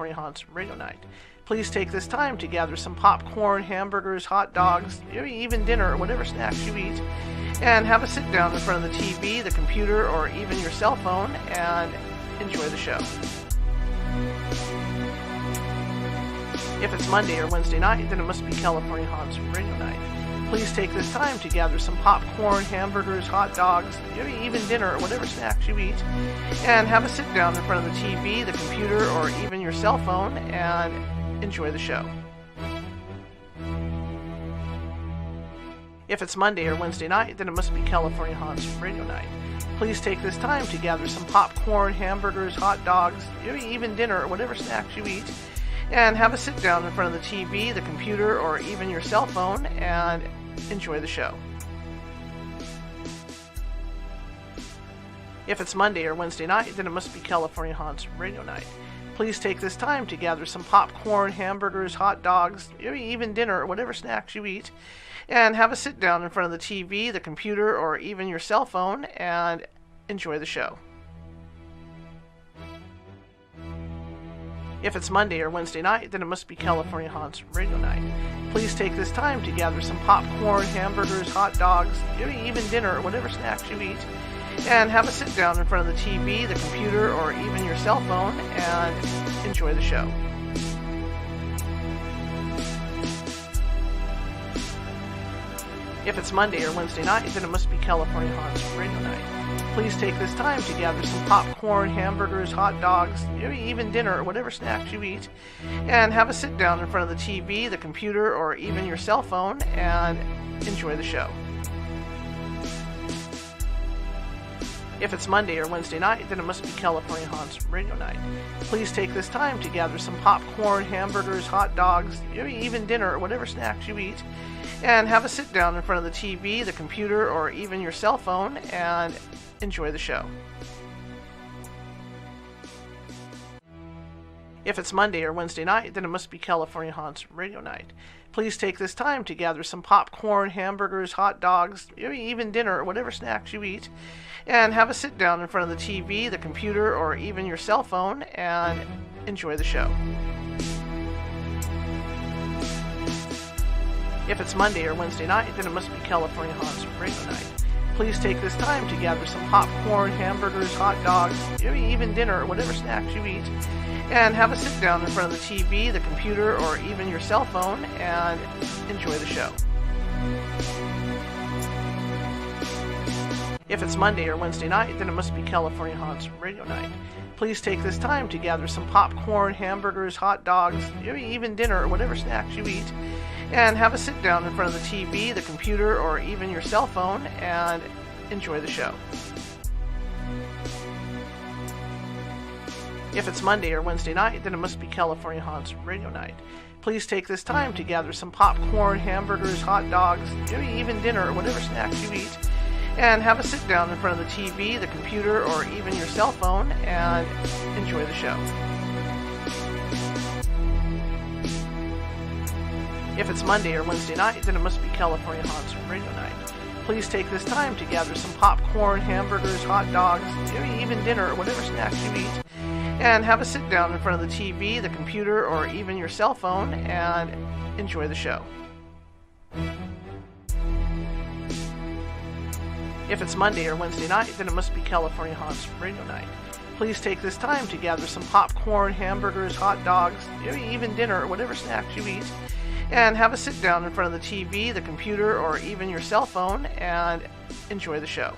Haunts Radio Night. Please take this time to gather some popcorn, hamburgers, hot dogs, maybe even dinner or whatever snacks you eat, and have a sit down in front of the TV, the computer, or even your cell phone and enjoy the show. If it's Monday or Wednesday night, then it must be California Haunts Radio Night. Please take this time to gather some popcorn, hamburgers, hot dogs, maybe even dinner or whatever snacks you eat, and have a sit down in front of the TV, the computer, or even your cell phone and enjoy the show. If it's Monday or Wednesday night, then it must be California Haunts Radio Night. Please take this time to gather some popcorn, hamburgers, hot dogs, maybe even dinner or whatever snacks you eat, and have a sit down in front of the TV, the computer, or even your cell phone and enjoy the show. If it's Monday or Wednesday night, then it must be California Haunts Radio Night. Please take this time to gather some popcorn, hamburgers, hot dogs, maybe even dinner or whatever snacks you eat, and have a sit down in front of the TV, the computer, or even your cell phone and enjoy the show. If it's Monday or Wednesday night, then it must be California Haunts Radio Night. Please take this time to gather some popcorn, hamburgers, hot dogs, maybe even dinner or whatever snacks you eat, and have a sit down in front of the TV, the computer, or even your cell phone and enjoy the show. If it's Monday or Wednesday night, then it must be California Haunts Radio Night. Please take this time to gather some popcorn, hamburgers, hot dogs, maybe even dinner or whatever snacks you eat, and have a sit down in front of the TV, the computer, or even your cell phone and enjoy the show. If it's Monday or Wednesday night, then it must be California Haunts Radio Night. Please take this time to gather some popcorn, hamburgers, hot dogs, maybe even dinner or whatever snacks you eat, and have a sit down in front of the TV, the computer, or even your cell phone and enjoy the show. If it's Monday or Wednesday night, then it must be California Haunts Radio Night. Please take this time to gather some popcorn, hamburgers, hot dogs, maybe even dinner or whatever snacks you eat, and have a sit down in front of the TV, the computer, or even your cell phone and enjoy the show. If it's Monday or Wednesday night, then it must be California Haunts Radio Night. Please take this time to gather some popcorn, hamburgers, hot dogs, maybe even dinner or whatever snacks you eat, and have a sit down in front of the TV, the computer, or even your cell phone and enjoy the show. If it's Monday or Wednesday night, then it must be California Haunts Radio Night. Please take this time to gather some popcorn, hamburgers, hot dogs, maybe even dinner or whatever snacks you eat, and have a sit down in front of the TV, the computer, or even your cell phone and enjoy the show. If it's Monday or Wednesday night, then it must be California Haunts Radio Night. Please take this time to gather some popcorn, hamburgers, hot dogs, maybe even dinner or whatever snacks you eat, and have a sit down in front of the TV, the computer, or even your cell phone and enjoy the show. If it's Monday or Wednesday night, then it must be California Haunts Radio Night. Please take this time to gather some popcorn, hamburgers, hot dogs, maybe even dinner or whatever snacks you eat, and have a sit down in front of the TV, the computer, or even your cell phone and enjoy the show. If it's Monday or Wednesday night, then it must be California Haunts Radio Night. Please take this time to gather some popcorn, hamburgers, hot dogs, maybe even dinner or whatever snacks you eat, and have a sit down in front of the TV, the computer, or even your cell phone and enjoy the show.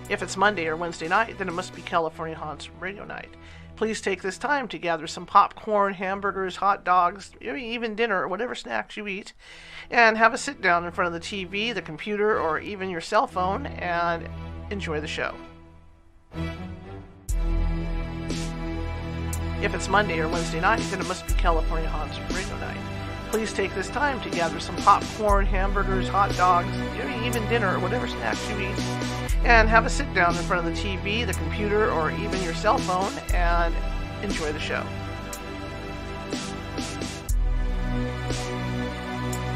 If it's Monday or Wednesday night, then it must be California Haunts Radio Night. Please take this time to gather some popcorn, hamburgers, hot dogs, maybe even dinner or whatever snacks you eat, and have a sit down in front of the TV, the computer, or even your cell phone and enjoy the show. If it's Monday or Wednesday night, then it must be California Haunts Radio Night. Please take this time to gather some popcorn, hamburgers, hot dogs, maybe even dinner or whatever snacks you eat, and have a sit down in front of the TV, the computer, or even your cell phone and enjoy the show.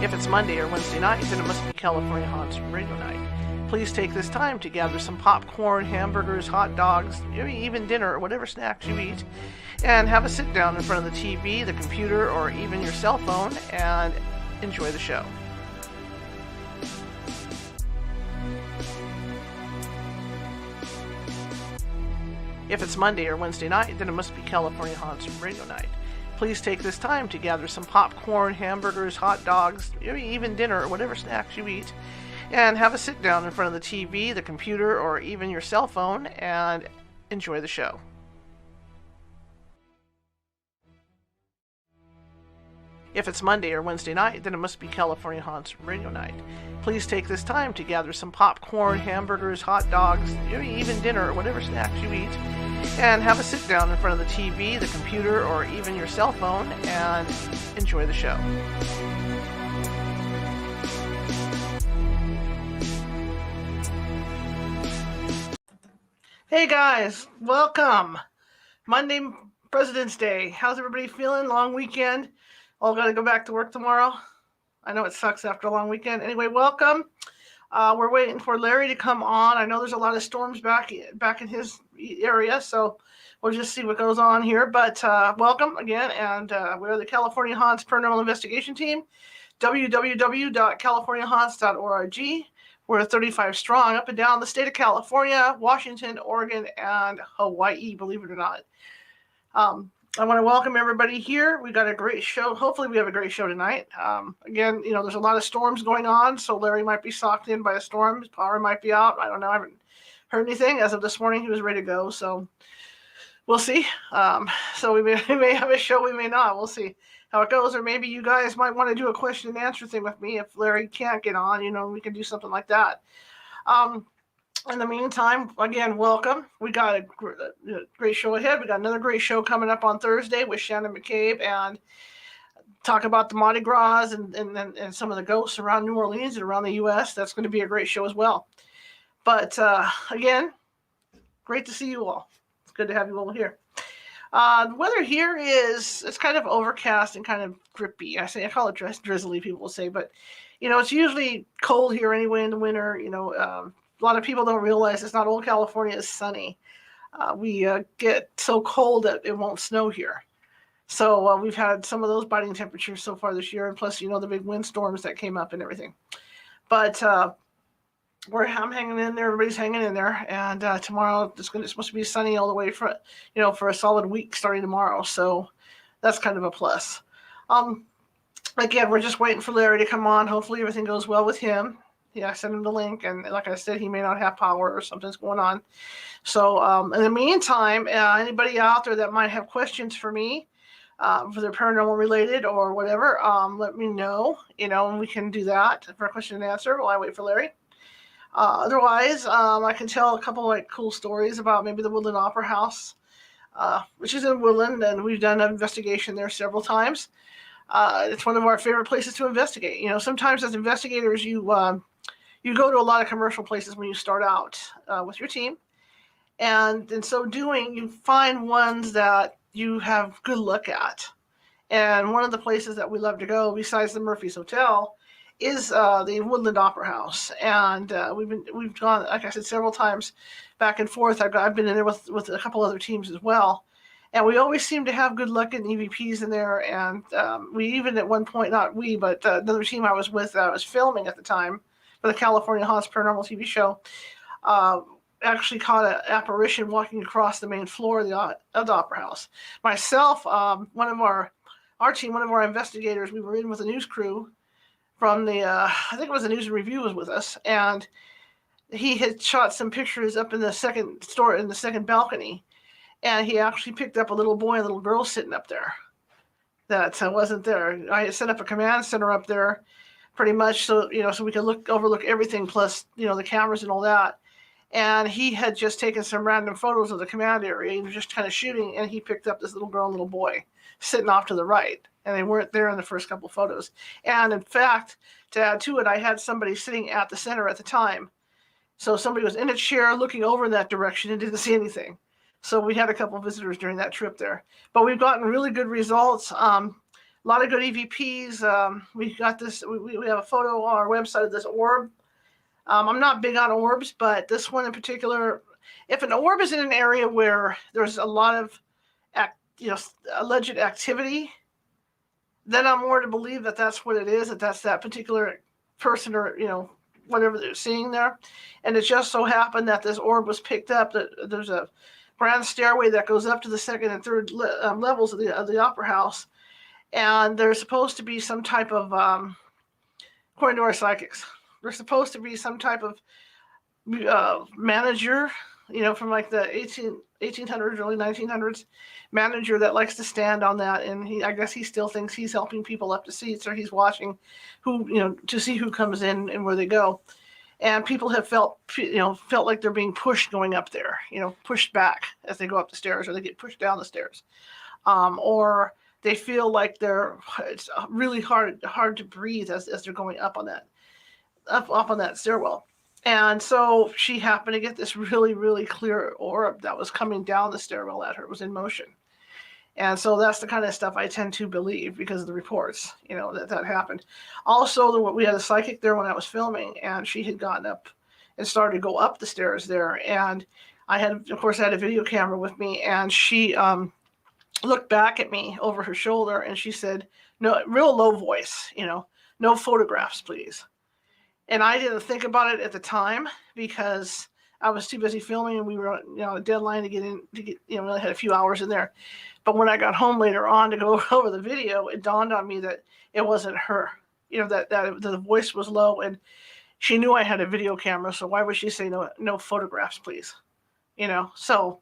If it's Monday or Wednesday night, then it must be California Haunts Radio Night. Please take this time to gather some popcorn, hamburgers, hot dogs, maybe even dinner or whatever snacks you eat, and have a sit down in front of the TV, the computer, or even your cell phone and enjoy the show. If it's Monday or Wednesday night, then it must be California Haunts Radio Night. Please take this time to gather some popcorn, hamburgers, hot dogs, maybe even dinner or whatever snacks you eat, and have a sit down in front of the TV, the computer, or even your cell phone and enjoy the show. If it's Monday or Wednesday night, then it must be California Haunts Radio Night. Please take this time to gather some popcorn, hamburgers, hot dogs, maybe even dinner or whatever snacks you eat, and have a sit down in front of the TV, the computer, or even your cell phone and enjoy the show. Hey guys, welcome. Monday, President's Day. How's everybody feeling? Long weekend. All got to go back to work tomorrow. I know it sucks after a long weekend. Anyway, welcome. We're waiting for Larry to come on. I know there's a lot of storms back in his area, so we'll just see what goes on here. But welcome again, and we're the California Haunts Paranormal Investigation Team, www.californiahaunts.org. We're 35 strong up and down the state of California, Washington, Oregon, and Hawaii, believe it or not. I want to welcome everybody here. We got a great show. Hopefully we have a great show tonight. Again, there's a lot of storms going on, so Larry might be socked in by a storm. His power might be out. I don't know. I haven't heard anything. As of this morning, he was ready to go, so we'll see. So we may have a show, we may not. We'll see how it goes, or maybe you guys might want to do a question and answer thing with me if Larry can't get on. We can do something like that. In the meantime, again, welcome. We got a great show ahead. We got another great show coming up on Thursday with Shannon McCabe and talk about the Mardi Gras and some of the ghosts around New Orleans and around the U.S. That's going to be a great show as well. But again, great to see you all. It's good to have you all here. The weather here it's kind of overcast and kind of drippy. I call it drizzly, people will say, but it's usually cold here anyway in the winter. A lot of people don't realize it's not old California, it's sunny. We get so cold that it won't snow here. So we've had some of those biting temperatures so far this year, and plus, the big windstorms that came up and everything. But I'm hanging in there. Everybody's hanging in there. And tomorrow it's supposed to be sunny all the way for a solid week starting tomorrow. So that's kind of a plus. Again, we're just waiting for Larry to come on. Hopefully everything goes well with him. Yeah, I sent him the link, and like I said, he may not have power or something's going on. So in the meantime, anybody out there that might have questions for me, for their paranormal related or whatever, let me know, and we can do that for a question and answer while I wait for Larry. Otherwise, I can tell a couple cool stories about maybe the Woodland Opera House, which is in Woodland, and we've done an investigation there several times. It's one of our favorite places to investigate. Sometimes as investigators, you go to a lot of commercial places when you start out with your team. And in so doing, you find ones that you have good look at. And one of the places that we love to go, besides the Murphy's Hotel, is the Woodland Opera House. And we've gone, like I said, several times back and forth. I've been in there with a couple other teams as well. And we always seem to have good luck in EVPs in there. And we even at one point, not we, but another team I was with, I was filming at the time for the California Haunts Paranormal TV show, actually caught an apparition walking across the main floor of the Opera House. Myself, one of our team, one of our investigators, we were in with a news crew from the, I think it was the News and Review was with us, and he had shot some pictures up in the second balcony, and he actually picked up a little boy and a little girl sitting up there that wasn't there. I had set up a command center up there pretty much so we could overlook everything, plus the cameras and all that. And he had just taken some random photos of the command area. He was just kind of shooting, and he picked up this little girl and little boy sitting off to the right, and they weren't there in the first couple of photos. And in fact, to add to it, I had somebody sitting at the center at the time, so somebody was in a chair looking over in that direction and didn't see anything. So we had a couple of visitors during that trip there, but we've gotten really good results. A lot of good EVPs. We got this. We have a photo on our website of this orb. I'm not big on orbs, but this one in particular, if an orb is in an area where there's a lot of, alleged activity, then I'm more to believe that that's what it is. That's that particular person or whatever they're seeing there. And it just so happened that this orb was picked up. That there's a grand stairway that goes up to the second and third levels of the opera house, and there's supposed to be some type of, according to our psychics, there's supposed to be some type of manager, from like the 1800s, early 1900s, manager that likes to stand on that, and I guess he still thinks he's helping people up to seats, or he's watching who, to see who comes in and where they go. And people have felt like they're being pushed going up there, pushed back as they go up the stairs, or they get pushed down the stairs, or they feel like it's really hard to breathe as they're going up on that stairwell. And so she happened to get this really, really clear orb that was coming down the stairwell at her. It was in motion. And so that's the kind of stuff I tend to believe because of the reports, that happened. Also, we had a psychic there when I was filming, and she had gotten up and started to go up the stairs there. And I had a video camera with me, and she looked back at me over her shoulder, and she said, no, real low voice, no photographs, please. And I didn't think about it at the time because I was too busy filming, and we were on a deadline to get we only had a few hours in there. But when I got home later on to go over the video, it dawned on me that it wasn't her, that the voice was low, and she knew I had a video camera. So why would she say no photographs, please? So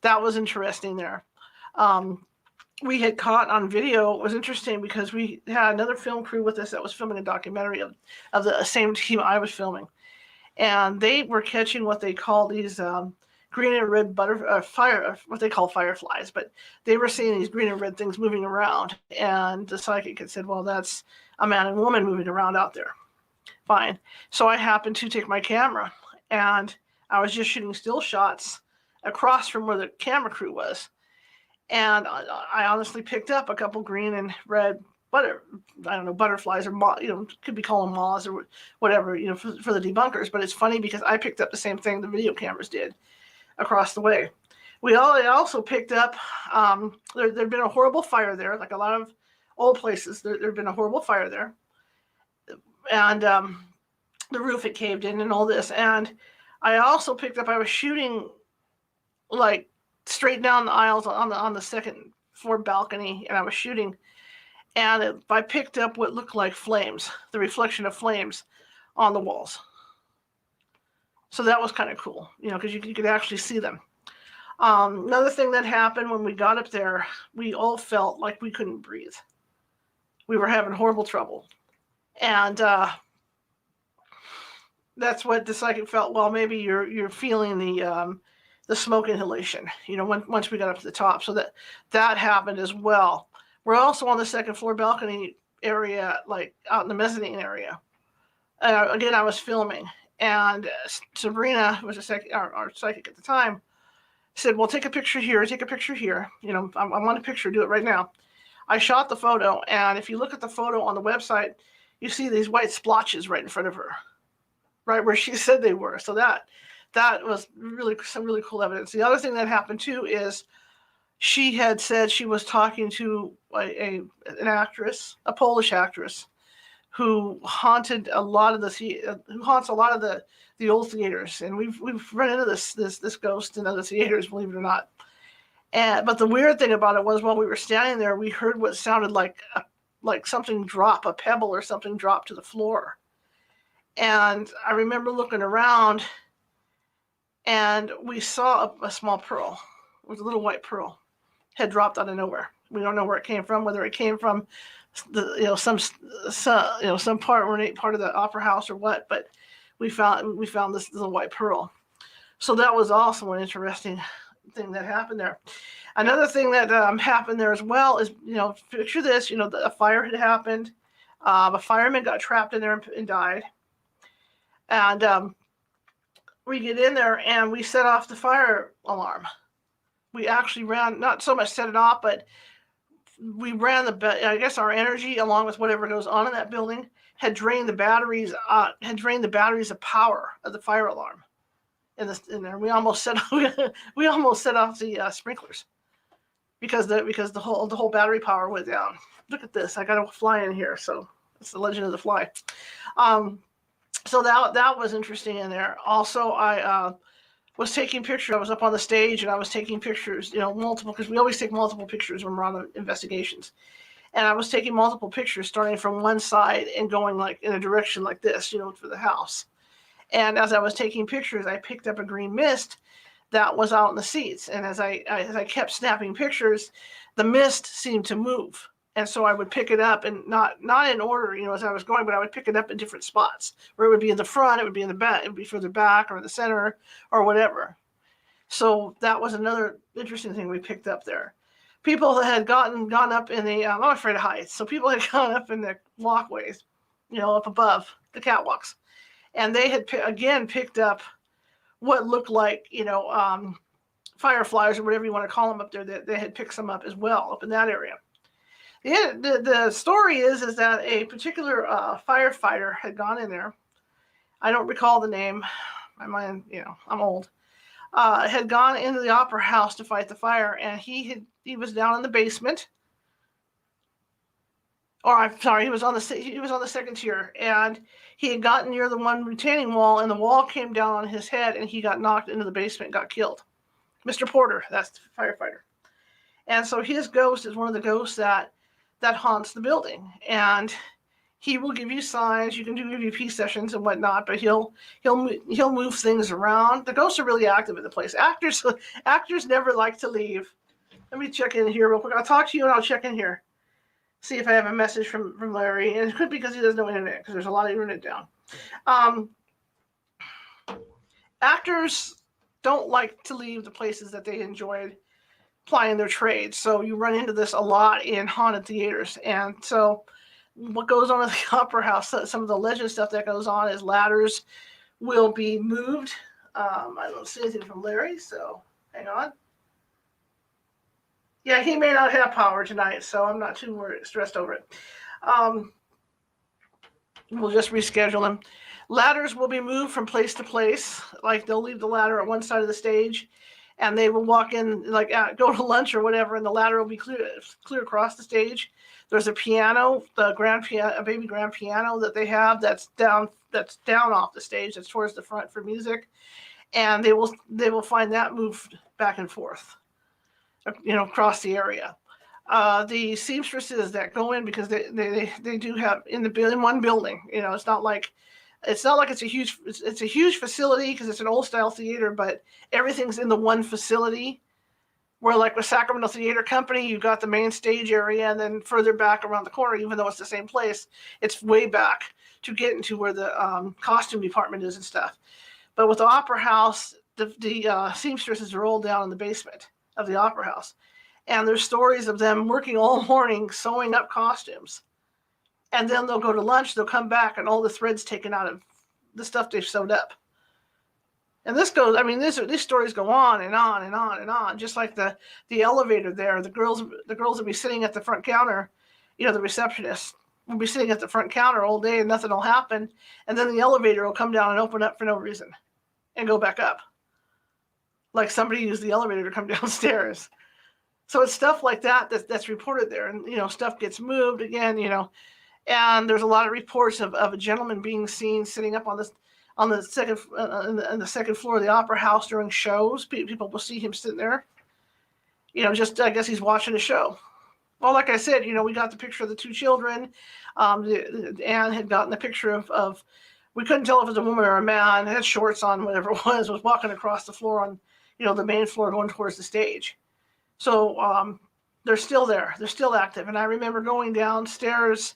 that was interesting there. We had caught on video. It was interesting because we had another film crew with us that was filming a documentary of the same team I was filming. And they were catching what they call these green and red what they call fireflies. But they were seeing these green and red things moving around. And the psychic had said, well, that's a man and woman moving around out there. Fine. So I happened to take my camera, and I was just shooting still shots across from where the camera crew was. And I honestly picked up a couple green and red butterflies, or could be calling moths or whatever, for the debunkers. But it's funny because I picked up the same thing the video cameras did across the way. We also picked up, there'd been a horrible fire there, like a lot of old places. There'd been a horrible fire there, and the roof had caved in and all this. And I also picked up, I was shooting like straight down the aisles on the second floor balcony, and I was shooting, and I picked up what looked like flames, the reflection of flames on the walls. So that was kind of cool, because you could actually see them. Another thing that happened when we got up there, we all felt like we couldn't breathe. We were having horrible trouble, and that's what the psychic felt. Well, maybe you're feeling the smoke inhalation, once we got up to the top. So that happened as well. We're also on the second floor balcony area, like out in the mezzanine area. Again, I was filming, and Sabrina, who was our psychic at the time, said, well, take a picture here, take a picture here. I want a picture, do it right now. I shot the photo, and if you look at the photo on the website, you see these white splotches right in front of her, right where she said they were. So that was some really cool evidence. The other thing that happened too is she had said she was talking to an actress, a Polish actress, who haunts a lot of the old theaters, and we've run into this ghost in other theaters, believe it or not. But the weird thing about it was, while we were standing there, we heard what sounded like something drop, a pebble or something drop to the floor. And I remember looking around, and we saw a small pearl. It was a little white pearl, had dropped out of nowhere. We don't know where it came from, whether it came from some ornate part of the opera house or what. But we found this little white pearl. So that was also an interesting thing that happened there. Another thing that happened there as well is, picture this. A fire had happened. A fireman got trapped in there and died. And we get in there and we set off the fire alarm. We actually not so much set it off, but we ran I guess our energy, along with whatever goes on in that building, had drained the batteries. Of power of the fire alarm. In there, we almost set off the sprinklers because the whole battery power went down. Look at this. I got a fly in here, so it's the legend of the fly. So that was interesting in there. Also, I was taking pictures. I was up on the stage and I was taking pictures, multiple, because we always take multiple pictures when we're on the investigations. And I was taking multiple pictures starting from one side and going like in a direction like this, for the house. And as I was taking pictures, I picked up a green mist that was out in the seats. And as I kept snapping pictures, the mist seemed to move. And so I would pick it up, and not in order, as I was going, but I would pick it up in different spots where it would be in the front, it would be in the back, it would be further back or in the center or whatever. So that was another interesting thing we picked up there. People had gone up in the, I'm not afraid of heights. So people had gone up in the walkways, up above the catwalks. And they had, again, picked up what looked like, fireflies or whatever you want to call them up there. They had picked some up as well up in that area. The story is that a particular firefighter had gone in there. I don't recall the name. My mind, I'm old. Had gone into the opera house to fight the fire, and he was down in the basement. Or I'm sorry, he was on the second tier, and he had gotten near the one retaining wall, and the wall came down on his head, and he got knocked into the basement and got killed. Mr. Porter, that's the firefighter. And so his ghost is one of the ghosts that haunts the building, and he will give you signs. You can do EVP sessions and whatnot, but he'll move things around. The ghosts are really active in the place. Actors never like to leave. Let me check in here real quick. I'll talk to you and I'll check in here. See if I have a message from Larry. And it could be because he doesn't know internet, because there's a lot of internet down. Actors don't like to leave the places that they enjoyed plying their trades. So you run into this a lot in haunted theaters. And so what goes on at the opera house, some of the legend stuff that goes on is ladders will be moved. I don't see anything from Larry, so hang on. Yeah, he may not have power tonight, so I'm not too stressed over it. We'll just reschedule him. Ladders will be moved from place to place. Like they'll leave the ladder at one side of the stage, and they will walk in, like go to lunch or whatever, and the ladder will be clear across the stage. There's a piano, a baby grand piano that they have that's down off the stage, that's towards the front for music, and they will find that moved back and forth, across the area. The seamstresses that go in, because they do have in one building. It's not like it's a huge facility, because it's an old style theater, but everything's in the one facility. Where like with Sacramento Theater Company, you've got the main stage area, and then further back around the corner, even though it's the same place, it's way back to get into where the costume department is and stuff. But with the opera house, the seamstresses are all down in the basement of the opera house. And there's stories of them working all morning sewing up costumes. And then they'll go to lunch, they'll come back, and all the threads taken out of the stuff they've sewed up. And this goes, these stories go on and on and on and on, just like the elevator there. The girls will be sitting at the front counter, the receptionist will be sitting at the front counter all day and nothing will happen. And then the elevator will come down and open up for no reason and go back up. Like somebody used the elevator to come downstairs. So it's stuff like that's reported there. And, stuff gets moved again, and there's a lot of reports of a gentleman being seen sitting up on the second floor of the opera house during shows. People will see him sitting there. I guess he's watching a show. Well, like I said, we got the picture of the two children. Anne had gotten the picture of we couldn't tell if it was a woman or a man, had shorts on, whatever it was walking across the floor on, the main floor going towards the stage. So they're still there. They're still active. And I remember going downstairs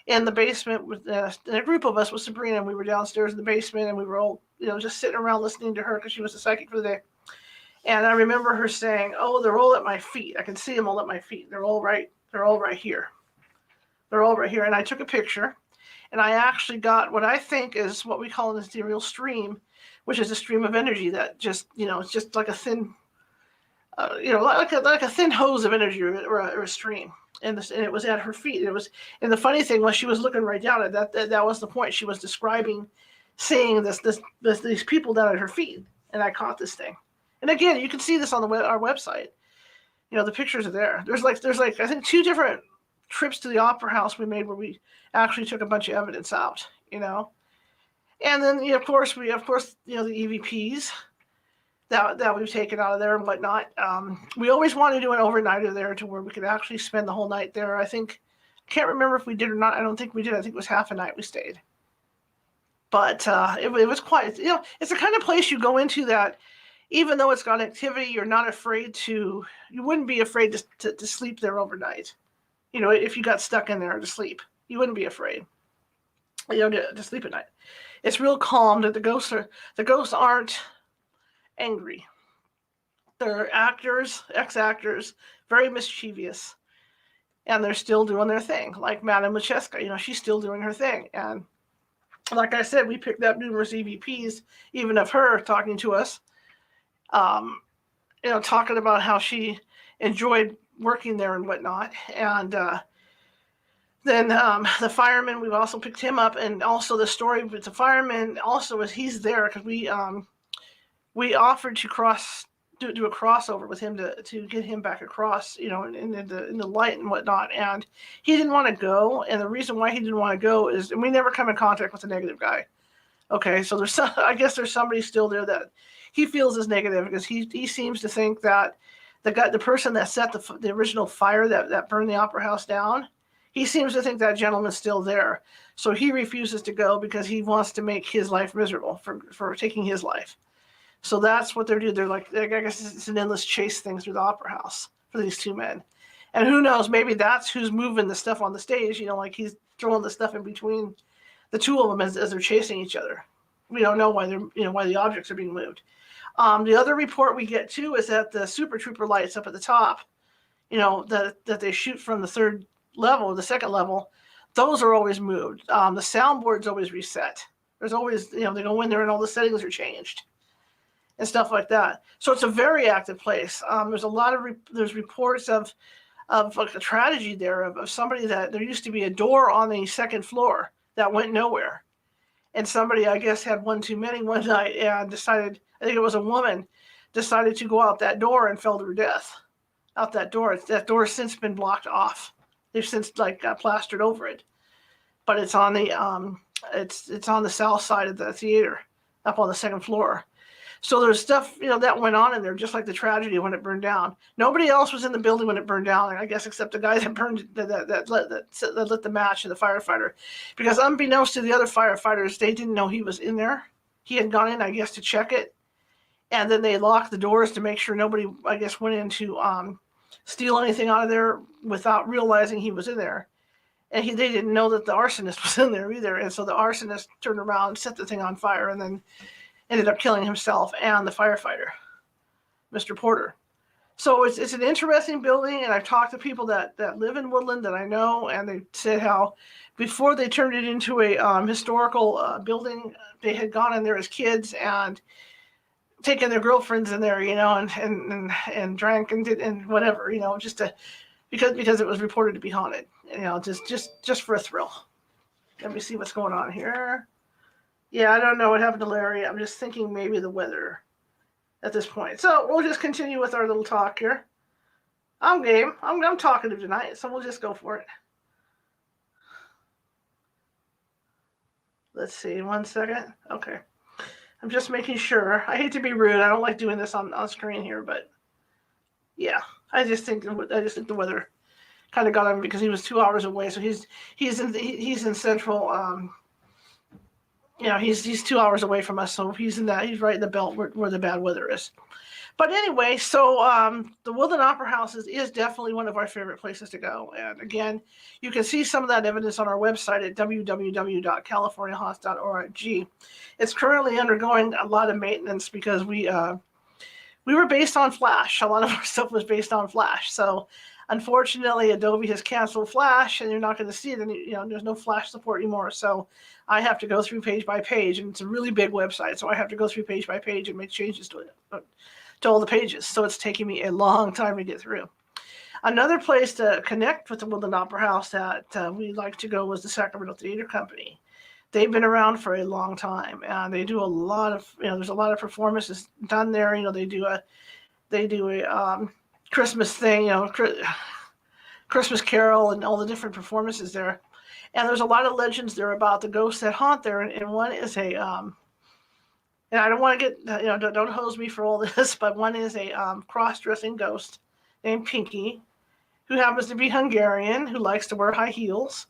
in the basement with a group of us with Sabrina, and we were downstairs in the basement, and we were all, just sitting around listening to her because she was the psychic for the day. And I remember her saying, "Oh, they're all at my feet. I can see them all at my feet. They're all right here. They're all right here." And I took a picture, and I actually got what I think is what we call an ethereal stream, which is a stream of energy that just, it's just like a thin, like a thin hose of energy or a stream. and it was at her feet. And the funny thing was, she was looking right down at that. That was the point. She was describing seeing these people down at her feet, and I caught this thing. And again, you can see this on our website. The pictures are there. There's like I think 2 different trips to the opera house we made where we actually took a bunch of evidence out. And then of course the EVPs that we've taken out of there and whatnot. We always want to do an overnighter there to where we could actually spend the whole night there. I can't remember if we did or not. I don't think we did. I think it was half a night we stayed. But it was quite, it's the kind of place you go into that even though it's got activity, you're not afraid you wouldn't be afraid to sleep there overnight. If you got stuck in there to sleep, you wouldn't be afraid, to sleep at night. It's real calm. That the ghosts aren't angry. They're actors, ex-actors, very mischievous, and they're still doing their thing. Like Madame Lucheska, she's still doing her thing. And like I said, we picked up numerous EVPs, even of her talking to us, talking about how she enjoyed working there and whatnot. And then the fireman, we've also picked him up, and also the story with the fireman also is he's there because we offered to do a crossover with him to get him back across, in the light and whatnot, and he didn't want to go. And the reason why he didn't want to go is, and we never come in contact with the negative guy. Okay, so I guess there's somebody still there that he feels is negative, because he seems to think that the person that set the original fire that burned the opera house down, he seems to think that gentleman's still there. So he refuses to go because he wants to make his life miserable for taking his life. So that's what they're doing. They're like, I guess it's an endless chase thing through the opera house for these 2 men. And who knows, maybe that's who's moving the stuff on the stage, like he's throwing the stuff in between the 2 of them as they're chasing each other. We don't know why why the objects are being moved. The other report we get too is that the Super Trooper lights up at the top, that they shoot from the 3rd level or the 2nd level, those are always moved. The soundboard's always reset. There's always, they go in there and all the settings are changed and stuff like that. So it's a very active place. There's a lot of there's reports of like a tragedy there of somebody that there used to be a door on the 2nd floor that went nowhere. And somebody, I guess, had one too many one night and decided, I think it was a woman, decided to go out that door and fell to her death out that door. That door has since been blocked off. They've since got plastered over it. But it's on the it's on the south side of the theater, up on the 2nd floor. So there's stuff, that went on in there, just like the tragedy when it burned down. Nobody else was in the building when it burned down, I guess, except the guy that burned that lit the match and the firefighter. Because unbeknownst to the other firefighters, they didn't know he was in there. He had gone in, I guess, to check it. And then they locked the doors to make sure nobody, I guess, went in to steal anything out of there without realizing he was in there. And they didn't know that the arsonist was in there either. And so the arsonist turned around, set the thing on fire, and then ended up killing himself and the firefighter, Mr. Porter. So it's an interesting building, and I've talked to people that live in Woodland that I know, and they said how before they turned it into a historical building, they had gone in there as kids and taken their girlfriends in there, and drank and did and whatever, just because it was reported to be haunted, just for a thrill. Let me see what's going on here. Yeah, I don't know what happened to Larry. I'm just thinking maybe the weather at this point. So we'll just continue with our little talk here. I'm game. I'm talkative tonight, so we'll just go for it. Let's see, 1 second. Okay. I'm just making sure. I hate to be rude. I don't like doing this on screen here, but yeah, I just think the weather kind of got him because he was 2 hours away. So he's in central. He's 2 hours away from us, so he's right in the belt where the bad weather is. But anyway, so the Woodland Opera House is definitely one of our favorite places to go. And again, you can see some of that evidence on our website at www.californiahaunts.org. It's currently undergoing a lot of maintenance because we were based on Flash. A lot of our stuff was based on Flash. So unfortunately, Adobe has canceled Flash, and you're not going to see it. And there's no Flash support anymore. So I have to go through page by page, and it's a really big website. So I have to go through page by page and make changes to all the pages. So it's taking me a long time to get through. Another place to connect with the Woodland Opera House that we like to go was the Sacramento Theater Company. They've been around for a long time, and they do a lot of, there's a lot of performances done there. They do a Christmas thing, Christmas Carol, and all the different performances there. And there's a lot of legends there about the ghosts that haunt there. And one is and I don't want to get, don't hose me for all this, but one is a cross-dressing ghost named Pinky, who happens to be Hungarian, who likes to wear high heels.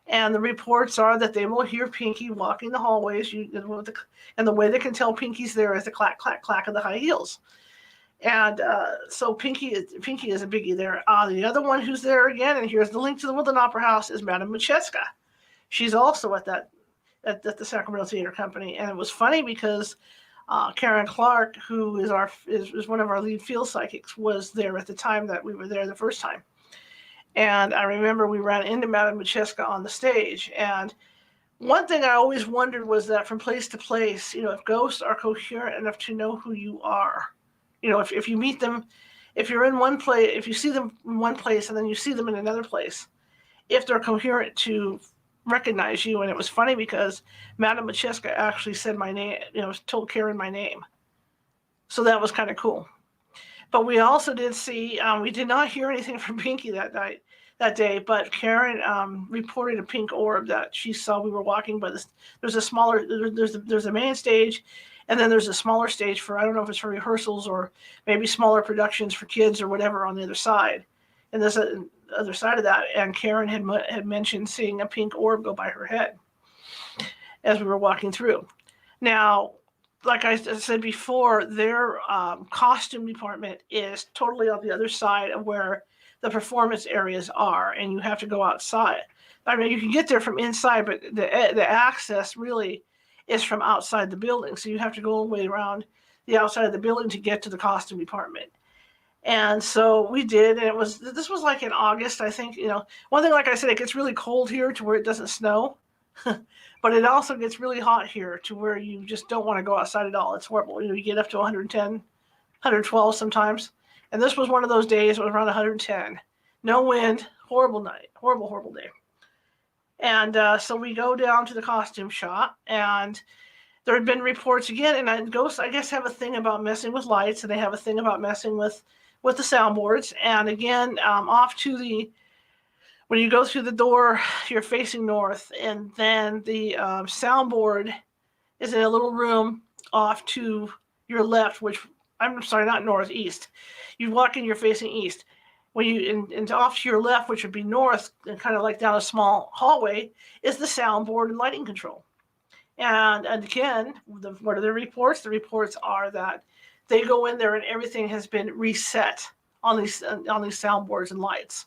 And the reports are that they will hear Pinky walking the hallways, and the way they can tell Pinky's there is the clack, clack, clack of the high heels. And so Pinky is a biggie there. The other one who's there again, and here's the link to the Woodland Opera House, is Madame Macheska. She's also at the Sacramento Theater Company. And it was funny because Karen Clark, who is one of our lead field psychics, was there at the time that we were there the first time. And I remember we ran into Madame Macheska on the stage. And one thing I always wondered was that from place to place, if ghosts are coherent enough to know who you are, if you meet them, if you're in one place, if you see them in one place and then you see them in another place, if they're coherent to recognize you. And it was funny because Madame Macheska actually said my name, told Karen my name. So that was kind of cool. But we also did see, we did not hear anything from Pinky that day, but Karen reported a pink orb that she saw. We were walking by this. There's a main stage, and then there's a smaller stage for, I don't know if it's for rehearsals or maybe smaller productions for kids or whatever on the other side. And there's a other side of that, and Karen had mentioned seeing a pink orb go by her head as we were walking through. Now, like I said before, their costume department is totally on the other side of where the performance areas are, and you have to go outside. I mean, you can get there from inside, but the access really is from outside the building, so you have to go all the way around the outside of the building to get to the costume department. And so we did, and this was like in August, I think. One thing, like I said, it gets really cold here to where it doesn't snow. But it also gets really hot here to where you just don't want to go outside at all. It's horrible. You get up to 110, 112 sometimes. And this was one of those days. It was around 110. No wind. Horrible night. Horrible, horrible day. And so we go down to the costume shop, and there had been reports again. And ghosts, I guess, have a thing about messing with lights, and they have a thing about messing with the soundboards. And again, when you go through the door, you're facing north, and then the soundboard is in a little room off to your left, which, I'm sorry, not north, east. You walk in, you're facing east. When and off to your left, which would be north, and kind of like down a small hallway, is the soundboard and lighting control. And again, what are the reports? The reports are that they go in there and everything has been reset on these soundboards and lights.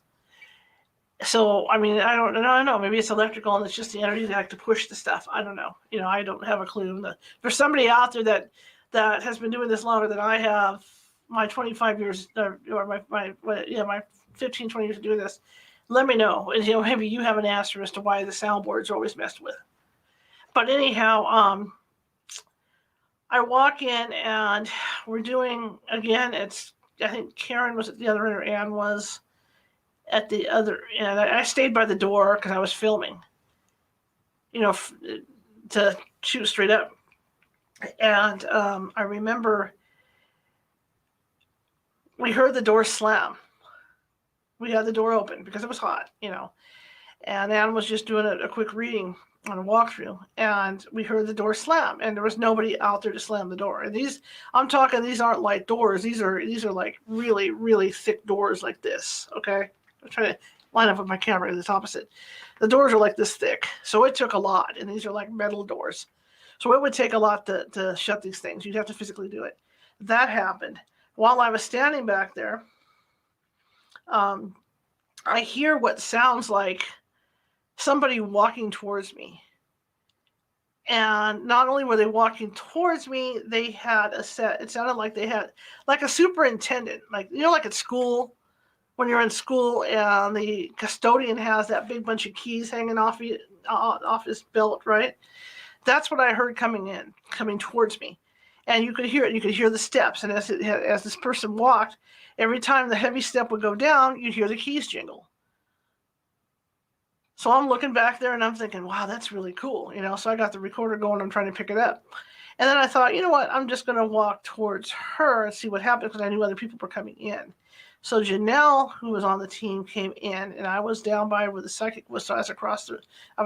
So, I mean, I don't know. Maybe it's electrical and it's just the energy they like to push the stuff. I don't know. I don't have a clue. There's somebody out there that has been doing this longer than I have. My 25 years, or my 15, 20 years of doing this. Let me know. And, maybe you have an answer as to why the soundboards are always messed with. But anyhow, I walk in and we're doing, again, I think Karen was at the other end, or Ann was at the other end. I stayed by the door because I was filming, to shoot straight up. And I remember we heard the door slam. We had the door open because it was hot, and Ann was just doing a quick reading on a walkthrough, and we heard the door slam, and there was nobody out there to slam the door. And these aren't light doors. These are like really, really thick doors like this. Okay. I'm trying to line up with my camera. It's opposite. The doors are like this thick. So it took a lot. And these are like metal doors. So it would take a lot to shut these things. You'd have to physically do it. That happened. While I was standing back there, I hear what sounds like somebody walking towards me. And not only were they walking towards me, they had it sounded like they had like a superintendent, like at school, when you're in school and the custodian has that big bunch of keys hanging off his belt, right? That's what I heard coming towards me. And you could hear it. You could hear the steps. And as this person walked, every time the heavy step would go down, you'd hear the keys jingle. So I'm looking back there and I'm thinking, wow, that's really cool. So I got the recorder going. I'm trying to pick it up. And then I thought, you know what? I'm just going to walk towards her and see what happens, because I knew other people were coming in. So Janelle, who was on the team, came in, and I was down by where the psychic was. So I was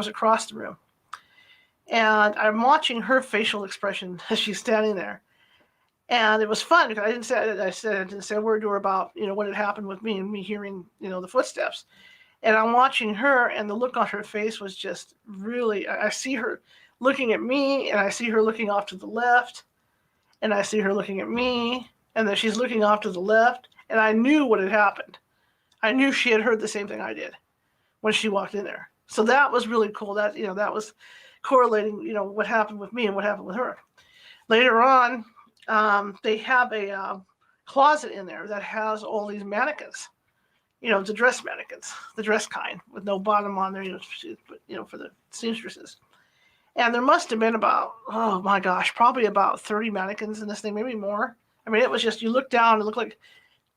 across the room. And I'm watching her facial expression as she's standing there. And it was fun because I didn't say a word to her about, what had happened with me and me hearing, the footsteps. And I'm watching her, and the look on her face was just really, I see her looking at me, and I see her looking off to the left, and I see her looking at me, and then she's looking off to the left, and I knew what had happened. I knew she had heard the same thing I did when she walked in there. So that was really cool. That, that was correlating, what happened with me and what happened with her. Later on, they have a closet in there that has all these mannequins. The dress mannequins, the dress kind with no bottom on there, for the seamstresses. And there must have been about, oh my gosh, probably about 30 mannequins in this thing, maybe more. I mean, it was just, you look down, it looked like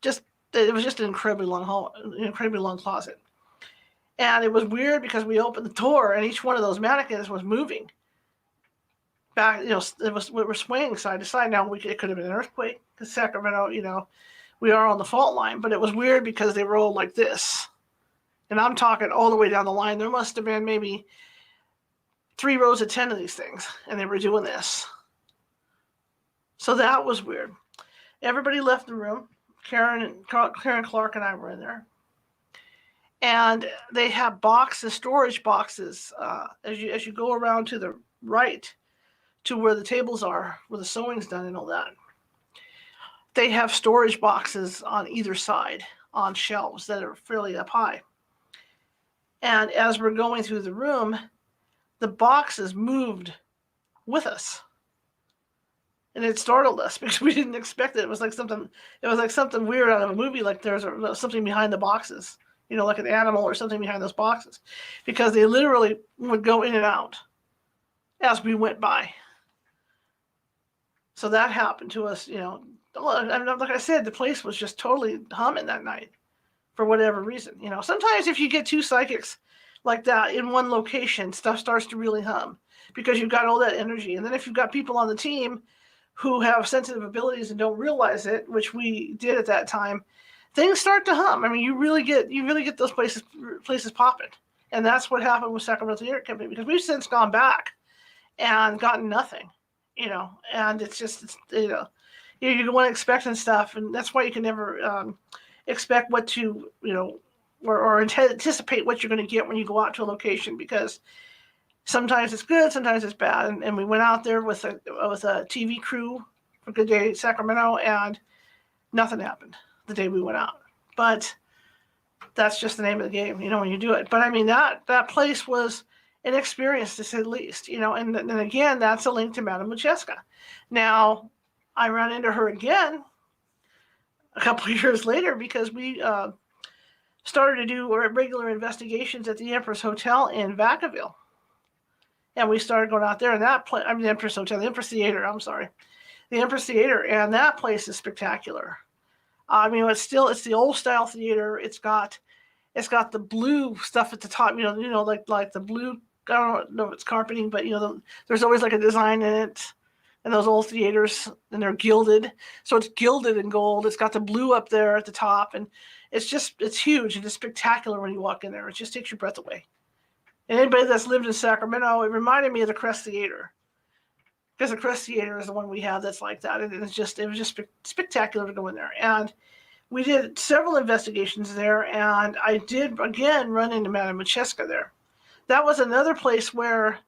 it was just an incredibly long closet. And it was weird because we opened the door and each one of those mannequins was moving back. We were swaying side to side. Now it could have been an earthquake because Sacramento, we are on the fault line, but it was weird because they rolled like this. And I'm talking all the way down the line. There must have been maybe 3 rows of 10 of these things, and they were doing this. So that was weird. Everybody left the room. Karen Clark and I were in there. And they have storage boxes, as you go around to the right to where the tables are, where the sewing's done and all that. They have storage boxes on either side on shelves that are fairly up high. And as we're going through the room, the boxes moved with us. And it startled us because we didn't expect it. It was like something weird out of a movie, like there's something behind the boxes, like an animal or something behind those boxes, because they literally would go in and out as we went by. So that happened to us, like I said, the place was just totally humming that night for whatever reason. Sometimes if you get 2 psychics like that in one location, stuff starts to really hum because you've got all that energy. And then if you've got people on the team who have sensitive abilities and don't realize it, which we did at that time, things start to hum. I mean, you really get those places popping. And that's what happened with Sacramento Theater Company, because we've since gone back and gotten nothing, and it's just, you don't want to expect and stuff. And that's why you can never expect what to, or anticipate what you're going to get when you go out to a location, because sometimes it's good, sometimes it's bad. And we went out there with a TV crew for Good Day Sacramento, and nothing happened the day we went out. But that's just the name of the game, when you do it. But I mean, that place was an experience, to say the least, and again, that's a link to Madame Lucheska. Now, I ran into her again a couple of years later because we started to do regular investigations at the Empress Hotel in Vacaville. And we started going out there, and the Empress Hotel, the Empress Theater, the Empress Theater, and that place is spectacular. I mean, it's the old style theater. It's got the blue stuff at the top, like the blue, I don't know if it's carpeting, but there's always like a design in it. And those old theaters, and they're gilded. So it's gilded in gold. It's got the blue up there at the top, and it's huge and it's spectacular when you walk in there. It just takes your breath away. And anybody that's lived in Sacramento, it reminded me of the Crest Theater, because the Crest Theater is the one we have that's like that. And it was just spectacular to go in there. And we did several investigations there, and I did again run into Madame Lucheska there. That was another place where,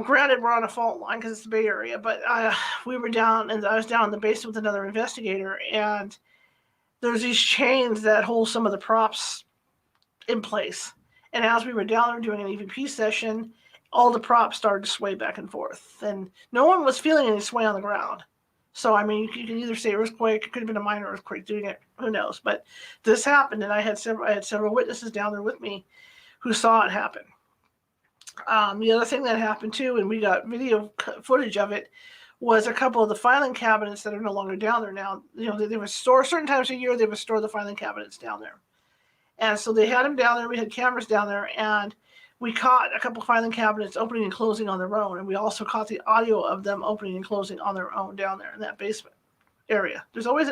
granted we're on a fault line because it's the Bay Area, but we were down, and I was down in the basement with another investigator, and there's these chains that hold some of the props in place. And as we were down there doing an EVP session, all the props started to sway back and forth, and no one was feeling any sway on the ground. So, I mean, you can either say earthquake, it could have been a minor earthquake doing it, who knows? But this happened, and I had several witnesses down there with me who saw it happen. The other thing that happened too, and we got video footage of it, was a couple of the filing cabinets that are no longer down there now. They would store certain times a year. They would store the filing cabinets down there, and so they had them down there. We had cameras down there, and we caught a couple of filing cabinets opening and closing on their own, and we also caught the audio of them opening and closing on their own down there in that basement area. There's always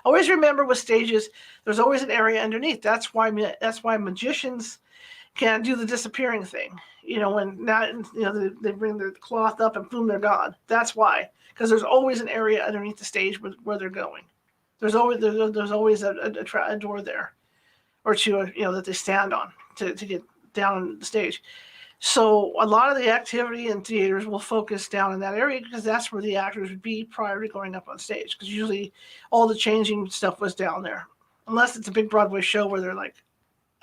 always remember with stages, there's always an area underneath. That's why magicians can do the disappearing thing. When that, they bring the cloth up and boom, they're gone. That's why, because there's always an area underneath the stage where they're going. There's always a door there, or two, that they stand on to get down on the stage. So a lot of the activity in theaters will focus down in that area because that's where the actors would be prior to going up on stage. Because usually all the changing stuff was down there, unless it's a big Broadway show where they're like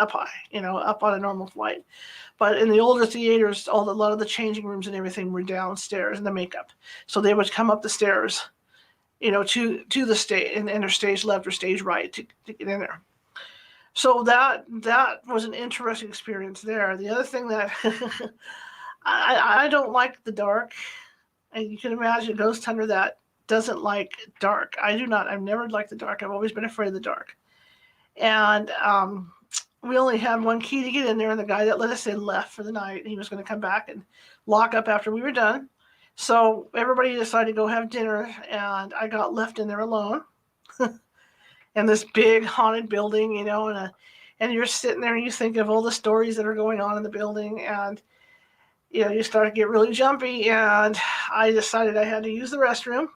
up high, up on a normal flight. But in the older theaters, a lot of the changing rooms and everything were downstairs in the makeup. So they would come up the stairs, to the stage and enter stage left or stage right to get in there. So that was an interesting experience there. The other thing that I don't like the dark, and you can imagine a ghost hunter that doesn't like dark. I do not. I've never liked the dark. I've always been afraid of the dark. And we only had one key to get in there, and the guy that let us in left for the night. He was going to come back and lock up after we were done. So everybody decided to go have dinner, and I got left in there alone. In this big haunted building, and you're sitting there and you think of all the stories that are going on in the building, and you start to get really jumpy, and I decided I had to use the restroom,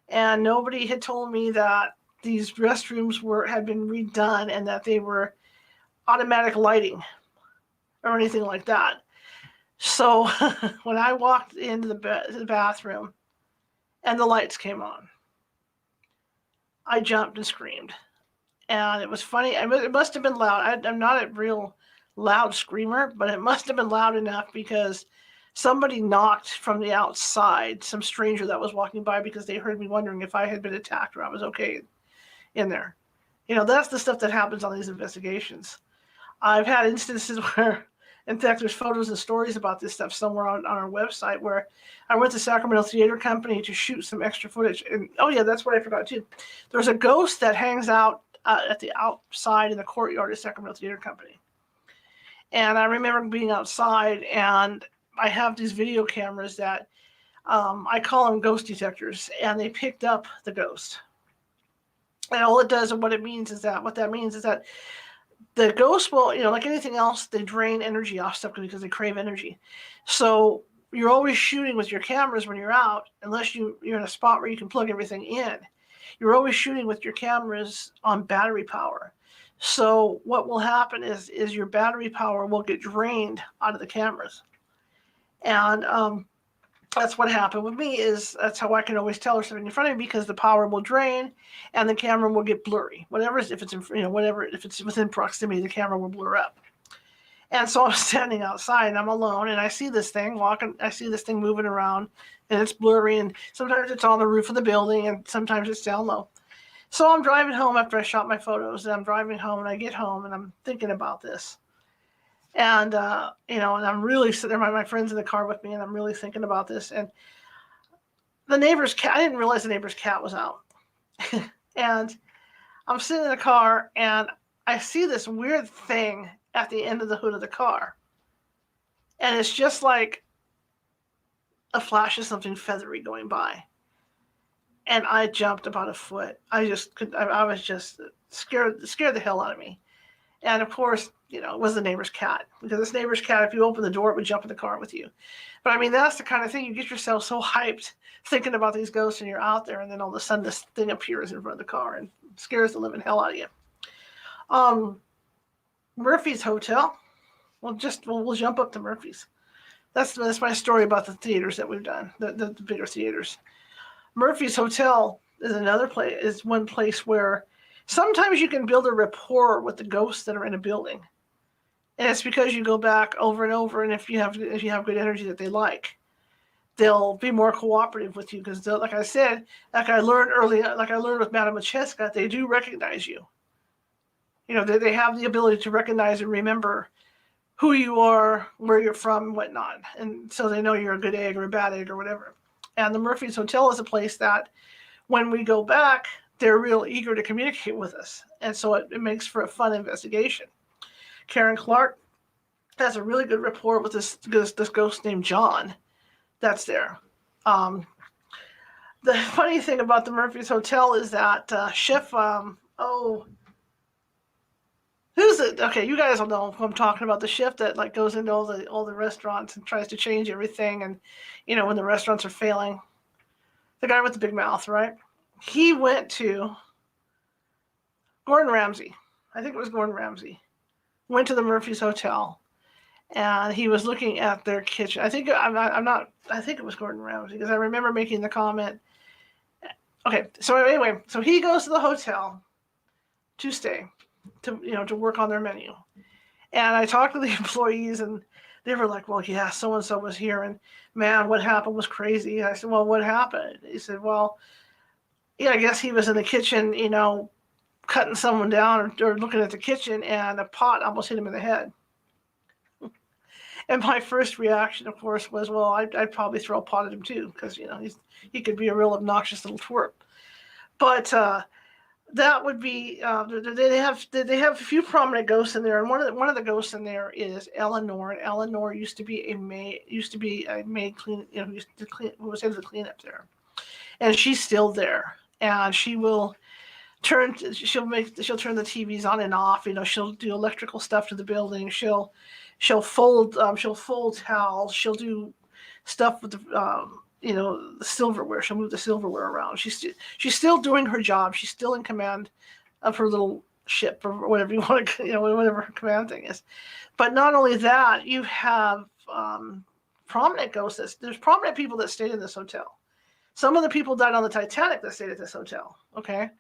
and nobody had told me that these restrooms had been redone and that they were automatic lighting or anything like that. So when I walked into the bathroom and the lights came on, I jumped and screamed. And it was funny. It must have been loud. I'm not a real loud screamer, but it must have been loud enough because somebody knocked from the outside, some stranger that was walking by, because they heard me wondering if I had been attacked or I was okay in there. That's the stuff that happens on these investigations. I've had instances where, in fact, there's photos and stories about this stuff somewhere on our website, where I went to Sacramento Theater Company to shoot some extra footage. And, oh, yeah, that's what I forgot, too. There's a ghost that hangs out at the outside in the courtyard of Sacramento Theater Company. And I remember being outside, and I have these video cameras that I call them ghost detectors, and they picked up the ghost. And all it does, and what that means is that the ghost will, like anything else, they drain energy off stuff because they crave energy. So you're always shooting with your cameras when you're out, unless you're in a spot where you can plug everything in. You're always shooting with your cameras on battery power. So what will happen is your battery power will get drained out of the cameras. And that's what happened with me. That's how I can always tell there's something in front of me, because the power will drain and the camera will get blurry. If it's within proximity, the camera will blur up. And so I'm standing outside and I'm alone, and I see this thing moving around, and it's blurry, and sometimes it's on the roof of the building and sometimes it's down low. So I'm driving home after I shot my photos, and I'm driving home, and I get home and I'm thinking about this. And, and I'm really sitting there, my friend's in the car with me, and I'm really thinking about this. And the neighbor's cat, I didn't realize the neighbor's cat was out. And I'm sitting in the car, and I see this weird thing at the end of the hood of the car. And it's just like a flash of something feathery going by. And I jumped about a foot. I was just scared the hell out of me. And of course, it was the neighbor's cat. Because this neighbor's cat, if you open the door, it would jump in the car with you. But I mean, that's the kind of thing, you get yourself so hyped thinking about these ghosts, and you're out there, and then all of a sudden this thing appears in front of the car and scares the living hell out of you. Murphy's Hotel. We'll jump up to Murphy's. That's my story about the theaters that we've done, the bigger theaters. Murphy's Hotel is one place where sometimes you can build a rapport with the ghosts that are in a building. And it's because you go back over and over, and if you have good energy that they like, they'll be more cooperative with you, because like I said, like I learned with Madame Macheska, they do recognize you. They have the ability to recognize and remember who you are, where you're from, and whatnot. And so they know you're a good egg or a bad egg or whatever. And the Murphy's Hotel is a place that when we go back, they're real eager to communicate with us. And so it makes for a fun investigation. Karen Clark has a really good rapport with this ghost named John that's there. The funny thing about the Murphy's Hotel is that Chef, who's it? Okay, you guys will know who I'm talking about. The chef that like goes into all the restaurants and tries to change everything, and when the restaurants are failing. The guy with the big mouth, right? He went to Gordon Ramsay. I think it was Gordon Ramsay. Went to the Murphy's Hotel, and he was looking at their kitchen. I think I think it was Gordon Ramsay because I remember making the comment. Okay, so anyway, so he goes to the hotel to stay, to work on their menu, and I talked to the employees, and they were like, "Well, yeah, so and so was here, and man, what happened was crazy." I said, "Well, what happened?" He said, "Well, yeah, I guess he was in the kitchen, cutting someone down or looking at the kitchen, and a pot almost hit him in the head." And my first reaction, of course, was, well, I'd probably throw a pot at him too, because he could be a real obnoxious little twerp. But that would be they have a few prominent ghosts in there, and one of the ghosts in there is Eleanor. And Eleanor used to be a maid clean, used to clean, was able to clean up there, and she's still there, and she will she'll turn the TVs on and off. She'll do electrical stuff to the building. She'll fold towels. She'll do stuff with the silverware. She'll move the silverware around. She's still doing her job. She's still in command of her little ship or whatever you want to, whatever her command thing is. But not only that, you have prominent ghosts. There's prominent people that stayed in this hotel. Some of the people died on the Titanic that stayed at this hotel. Okay.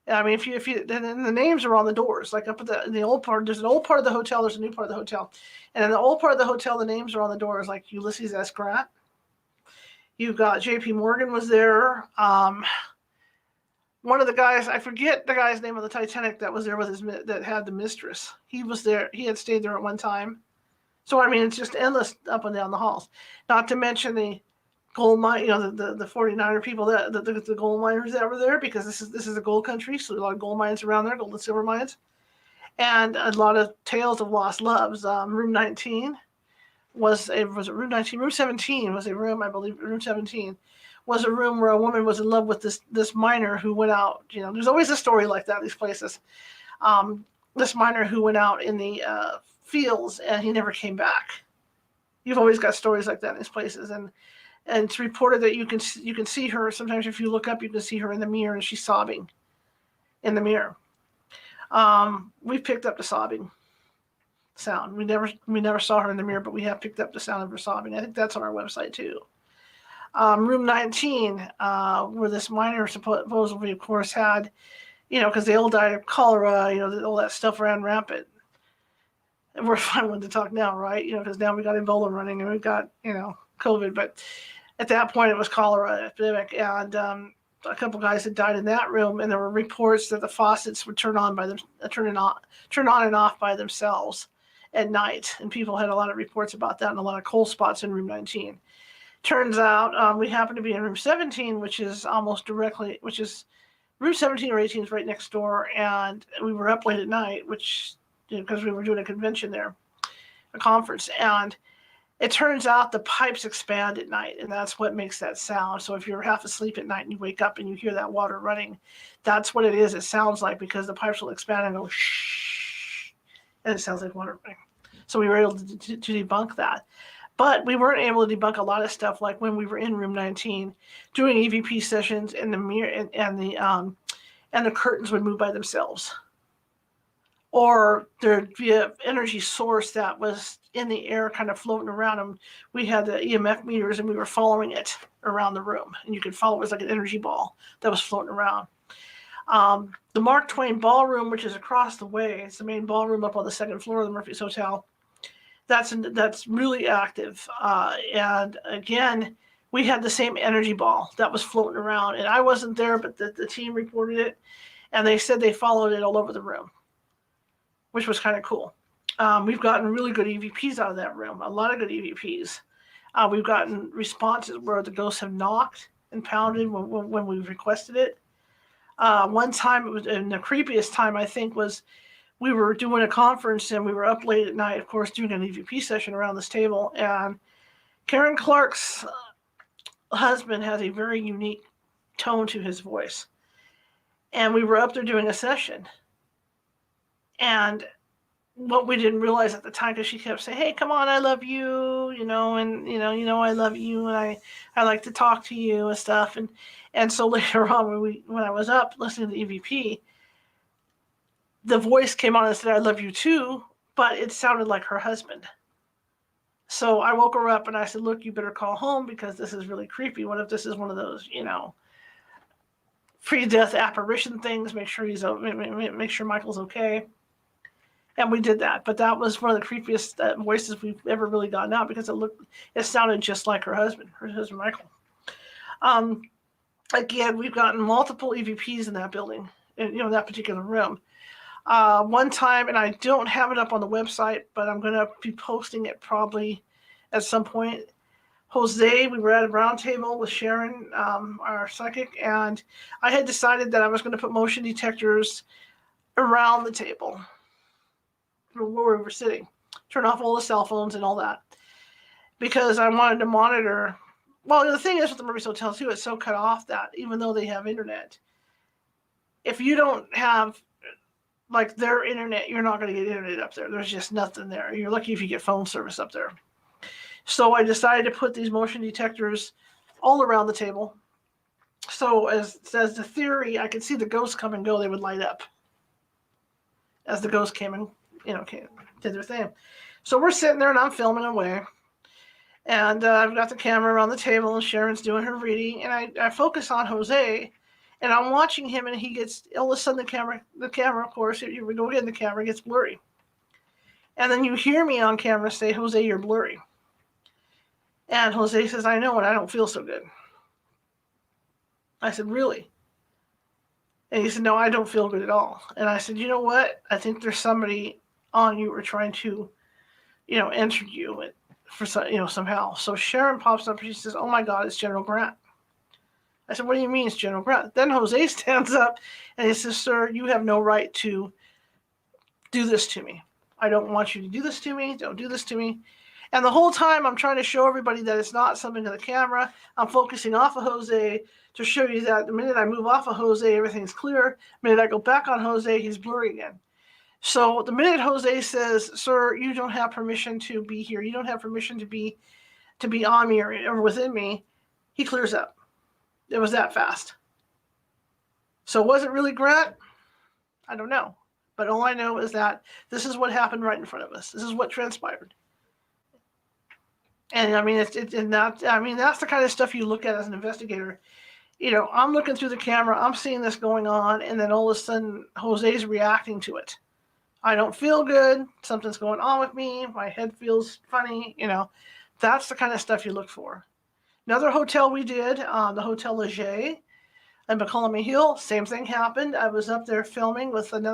I mean, if you then the names are on the doors, like up at the old part. There's an old part of the hotel. There's a new part of the hotel, and in the old part of the hotel, the names are on the doors, like Ulysses S. Grant. You've got J.P. Morgan was there. One of the guys, I forget the guy's name on the Titanic that was there that had the mistress. He was there. He had stayed there at one time. So I mean, it's just endless up and down the halls. Not to mention the gold mine, the 49er people, the gold miners that were there, because this is a gold country, so a lot of gold mines around there, gold and silver mines, and a lot of tales of lost loves. Room 19 was it room 19? Room 17 was a room, I believe. Room 17 was a room where a woman was in love with this miner who went out. There's always a story like that in these places. This miner who went out in the fields and he never came back. You've always got stories like that in these places, and it's reported that you can see her. Sometimes if you look up, you can see her in the mirror, and she's sobbing in the mirror. We picked up the sobbing sound. We never saw her in the mirror, but we have picked up the sound of her sobbing. I think that's on our website too. Room 19, where this miner supposedly, of course, had, because they all died of cholera, all that stuff ran rampant. And we're fine when to talk now, right? Because now we got Ebola running and we've got, COVID, but at that point it was cholera epidemic, and a couple guys had died in that room, and there were reports that the faucets would turn on and off by themselves at night, and people had a lot of reports about that and a lot of cold spots in room 19. Turns out we happen to be in room 17, which is room 17 or 18 is right next door, and we were up late at night, which because we were doing a convention there, a conference, and it turns out the pipes expand at night, and that's what makes that sound. So if you're half asleep at night and you wake up and you hear that water running, that's what it is. It sounds like, because the pipes will expand and go shh, and it sounds like water running. So we were able to debunk that. But we weren't able to debunk a lot of stuff, like when we were in room 19 doing EVP sessions, and the mirror and the curtains would move by themselves, or there'd be an energy source that was in the air kind of floating around them. We had the EMF meters, and we were following it around the room, and you could follow it. It was like an energy ball that was floating around. The Mark Twain Ballroom, which is across the way, it's the main ballroom up on the second floor of the Murphy's Hotel. That's really active. And again, we had the same energy ball that was floating around, and I wasn't there, but the team reported it, and they said they followed it all over the room, which was kind of cool. We've gotten really good EVPs out of that room, a lot of good EVPs. We've gotten responses where the ghosts have knocked and pounded when we've requested it. One time, it was, and the creepiest time I think was we were doing a conference and we were up late at night, of course, doing an EVP session around this table. And Karen Clark's husband has a very unique tone to his voice. And we were up there doing a session. And what we didn't realize at the time, because she kept saying, "Hey, come on, I love you," and I love you, and I like to talk to you and stuff. And so later on, when I was up listening to the EVP, the voice came on and said, "I love you too," but it sounded like her husband. So I woke her up and I said, "Look, you better call home because this is really creepy. What if this is one of those, pre-death apparition things? Make sure make sure Michael's okay." And we did that, but that was one of the creepiest voices we've ever really gotten out because it sounded just like her husband Michael. Again, we've gotten multiple EVPs in that building, in that particular room. One time, and I don't have it up on the website, but I'm going to be posting it probably at some point. Jose, we were at a round table with Sharon, our psychic, and I had decided that I was going to put motion detectors around the table where we were sitting, turn off all the cell phones and all that, because I wanted to monitor. Well, the thing is with the Murphy's Hotel too, it's so cut off that even though they have internet, if you don't have like their internet, you're not going to get internet up there. There's just nothing there. You're lucky if you get phone service up there. So I decided to put these motion detectors all around the table. So as the theory, I could see the ghosts come and go. They would light up as the ghosts came and did their thing. So we're sitting there and I'm filming away. And I've got the camera around the table and Sharon's doing her reading. And I focus on Jose and I'm watching him and he gets, all of a sudden the camera, of course, here we go again, the camera gets blurry. And then you hear me on camera say, "Jose, you're blurry." And Jose says, "I know, and I don't feel so good." I said, "Really?" And he said, "No, I don't feel good at all." And I said, "You know what? I think there's somebody on you or trying to, enter you for somehow." So Sharon pops up and she says, "Oh my God, it's General Grant." I said, "What do you mean it's General Grant?" Then Jose stands up and he says, "Sir, you have no right to do this to me. I don't want you to do this to me. Don't do this to me." And the whole time I'm trying to show everybody that it's not something to the camera. I'm focusing off of Jose to show you that the minute I move off of Jose, everything's clear. The minute I go back on Jose, he's blurry again. So the minute Jose says, "Sir, you don't have permission to be here. You don't have permission to be on me or within me," he clears up. It was that fast. So was it really Grant? I don't know. But all I know is that this is what happened right in front of us. This is what transpired. And I mean, that's the kind of stuff you look at as an investigator. I'm looking through the camera, I'm seeing this going on, and then all of a sudden, Jose's reacting to it. I don't feel good. Something's going on with me. My head feels funny. That's the kind of stuff you look for. Another hotel we did, the Hotel Leger in McCollum Hill, same thing happened. I was up there filming with and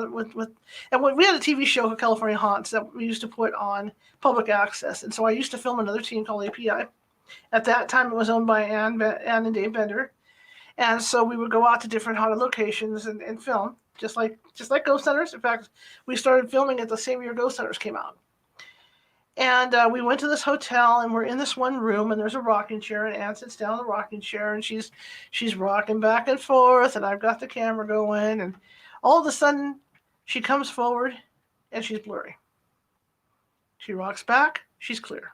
we had a TV show, California Haunts, that we used to put on public access. And so I used to film another team called API. At that time, it was owned by Ann and Dave Bender. And so we would go out to different haunted locations and film, just like Ghost Hunters. In fact, we started filming it the same year Ghost Hunters came out. And we went to this hotel, and we're in this one room, and there's a rocking chair, and Ann sits down in the rocking chair, and she's rocking back and forth, and I've got the camera going, and all of a sudden, she comes forward, and she's blurry. She rocks back, she's clear.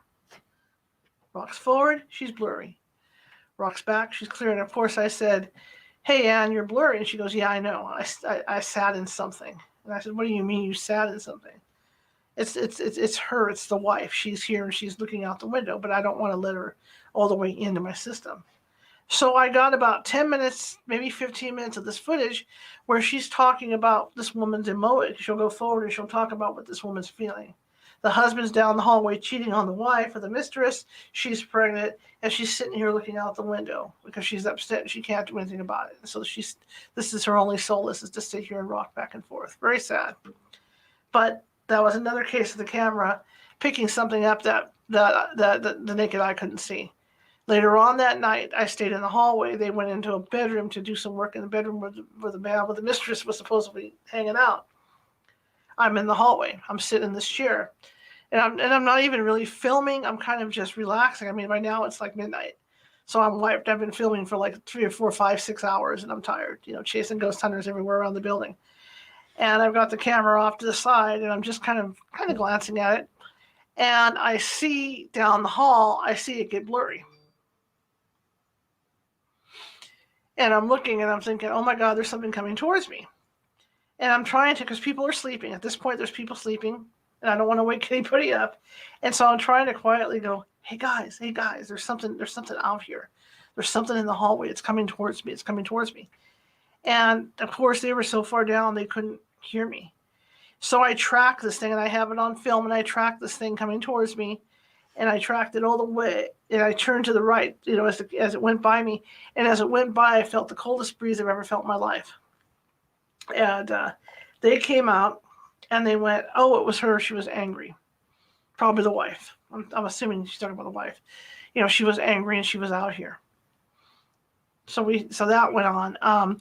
Rocks forward, she's blurry. Rocks back, she's clear. And of course, I said, "Hey, Ann, you're blurry." And she goes, "Yeah, I know. I sat in something." And I said, "What do you mean you sat in something?" It's her, it's the wife. She's here and she's looking out the window, but I don't want to let her all the way into my system. So I got about 10 minutes, maybe 15 minutes of this footage where she's talking about this woman's emotion. She'll go forward and she'll talk about what this woman's feeling. The husband's down the hallway cheating on the wife or the mistress. She's pregnant and she's sitting here looking out the window because she's upset and she can't do anything about it. So this is her only solace, is to sit here and rock back and forth. Very sad. But that was another case of the camera picking something up that that the naked eye couldn't see. Later on that night, I stayed in the hallway. They went into a bedroom to do some work in the bedroom where the mistress was supposedly hanging out. I'm in the hallway. I'm sitting in this chair, and I'm not even really filming. I'm kind of just relaxing. I mean, by now it's like midnight, so I'm wiped. I've been filming for like 3 or 4, 5, 6 hours, and I'm tired. Chasing ghost hunters everywhere around the building, and I've got the camera off to the side, and I'm just kind of glancing at it, and I see down the hall. I see it get blurry. And I'm looking and I'm thinking, oh my God, there's something coming towards me. And I'm trying to, because people are sleeping. At this point, there's people sleeping, and I don't want to wake anybody up. And so I'm trying to quietly go, hey guys, there's something out here. There's something in the hallway. It's coming towards me. And of course, they were so far down, they couldn't hear me. So I track this thing, and I have it on film, and I track this thing coming towards me. And I tracked it all the way, and I turned to the right, as it went by me. And as it went by, I felt the coldest breeze I've ever felt in my life. And they came out, and they went, oh, it was her. She was angry. Probably the wife. I'm assuming she's talking about the wife. She was angry, and she was out here. So that went on.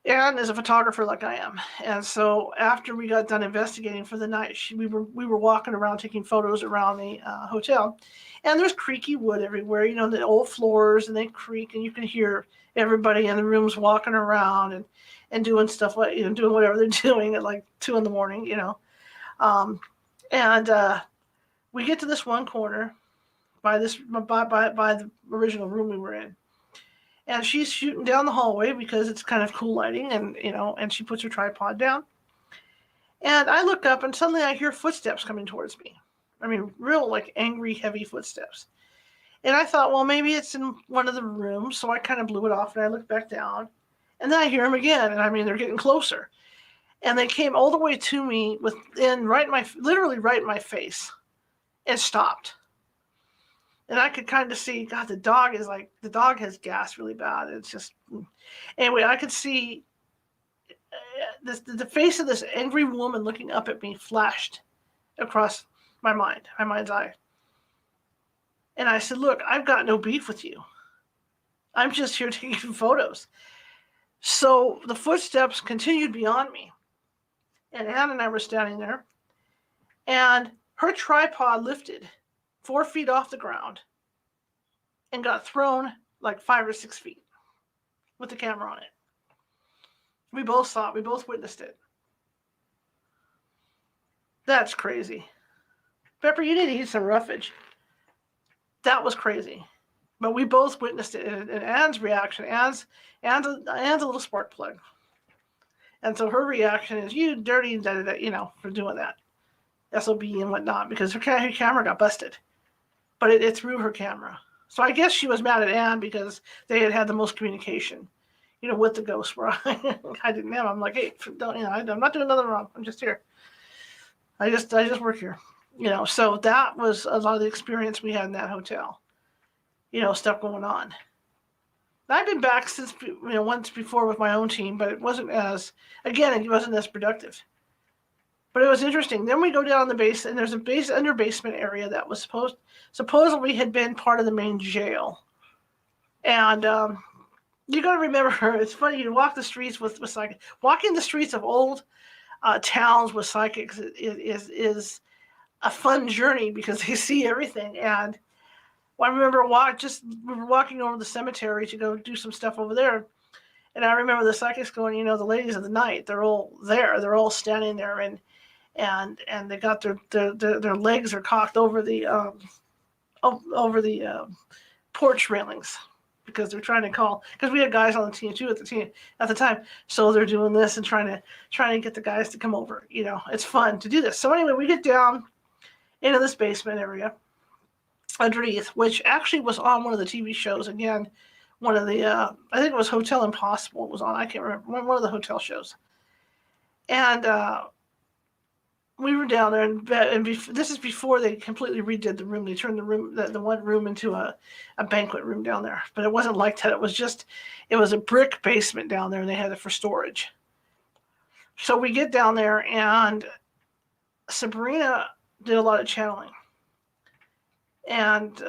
Anne is a photographer like I am, and so after we got done investigating for the night, we were walking around taking photos around the hotel, and there's creaky wood everywhere. The old floors, and they creak, and you can hear everybody in the rooms walking around and doing stuff like doing whatever they're doing at like 2 a.m. And we get to this one corner by the original room we were in. And she's shooting down the hallway because it's kind of cool lighting, and she puts her tripod down. And I look up, and suddenly I hear footsteps coming towards me. I mean, real, like, angry, heavy footsteps. And I thought, well, maybe it's in one of the rooms, so I kind of blew it off, and I looked back down. And then I hear them again, and I mean, they're getting closer. And they came all the way to me, literally right in my face, and stopped. And I could kind of see, God, the dog has gas really bad. It's just, anyway, I could see the face of this angry woman looking up at me flashed across my mind's eye. And I said, look, I've got no beef with you. I'm just here taking photos. So the footsteps continued beyond me. And Anne and I were standing there. And her tripod lifted 4 feet off the ground and got thrown like 5 or 6 feet with the camera on it. We both saw it. We both witnessed it. That's crazy. Pepper, you need to eat some roughage. That was crazy. But we both witnessed it. And Anne's reaction, Anne's a little spark plug. And so her reaction is, you dirty, for doing that. SOB and whatnot, because her camera got busted. But it threw her camera. So I guess she was mad at Anne because they had the most communication, with the ghost. Where I didn't have. I'm like, hey, I'm not doing nothing wrong. I'm just here. I just work here, So that was a lot of the experience we had in that hotel. Stuff going on. I've been back since once before with my own team, but it wasn't as productive. But it was interesting. Then we go down the base, and there's a under basement area that was supposedly had been part of the main jail. And you got to remember, it's funny, you walk the streets with psychics. Walking the streets of old towns with psychics is a fun journey because they see everything. And I remember we were walking over the cemetery to go do some stuff over there. And I remember the psychics going, the ladies of the night, they're all there. They're all standing there, and they got their legs are cocked over the porch railings because they're trying to call, because we had guys on the team too at the time, so they're doing this and trying to get the guys to come over. It's fun to do this. So anyway, we get down into this basement area underneath, which actually was on one of the TV shows. Again, one of the I think it was Hotel Impossible. It was on. I can't remember, one of the hotel shows. And we were down there, and this is before they completely redid the room. They turned the one room into a banquet room down there. But it wasn't like that. It was a brick basement down there, and they had it for storage. So we get down there, and Sabrina did a lot of channeling. And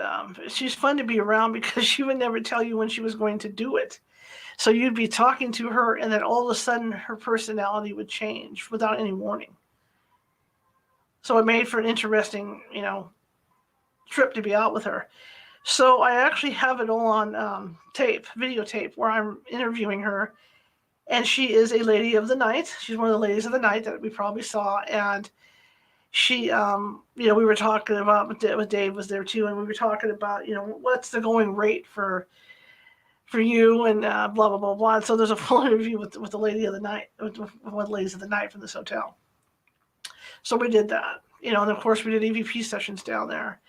she's fun to be around because she would never tell you when she was going to do it. So you'd be talking to her, and then all of a sudden her personality would change without any warning. So it made for an interesting, trip to be out with her. So I actually have it all on tape, videotape, where I'm interviewing her. And she is a lady of the night. She's one of the ladies of the night that we probably saw. And she, we were talking about, with Dave was there too, and we were talking about, what's the going rate for you and blah, blah, blah, blah. And so there's a full interview with the lady of the night, with one of the ladies of the night from this hotel. So we did that, and of course we did EVP sessions down there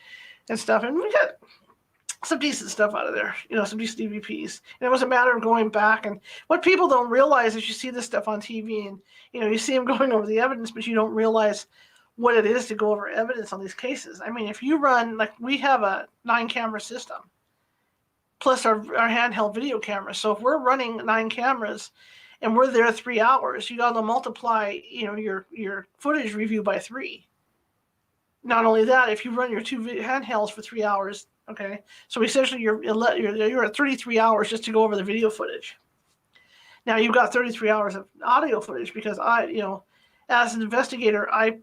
and stuff. And we got some decent stuff out of there, some decent EVPs. And it was a matter of going back. And what people don't realize is you see this stuff on TV and, you see them going over the evidence, but you don't realize what it is to go over evidence on these cases. I mean, if you run, like we have a 9-camera system, plus our handheld video cameras. So if we're running 9 cameras and we're there 3 hours, you got to multiply, your footage review by 3. Not only that, if you run your 2 handhelds for 3 hours, okay, so essentially you're at 33 hours just to go over the video footage. Now you've got 33 hours of audio footage because as an investigator, I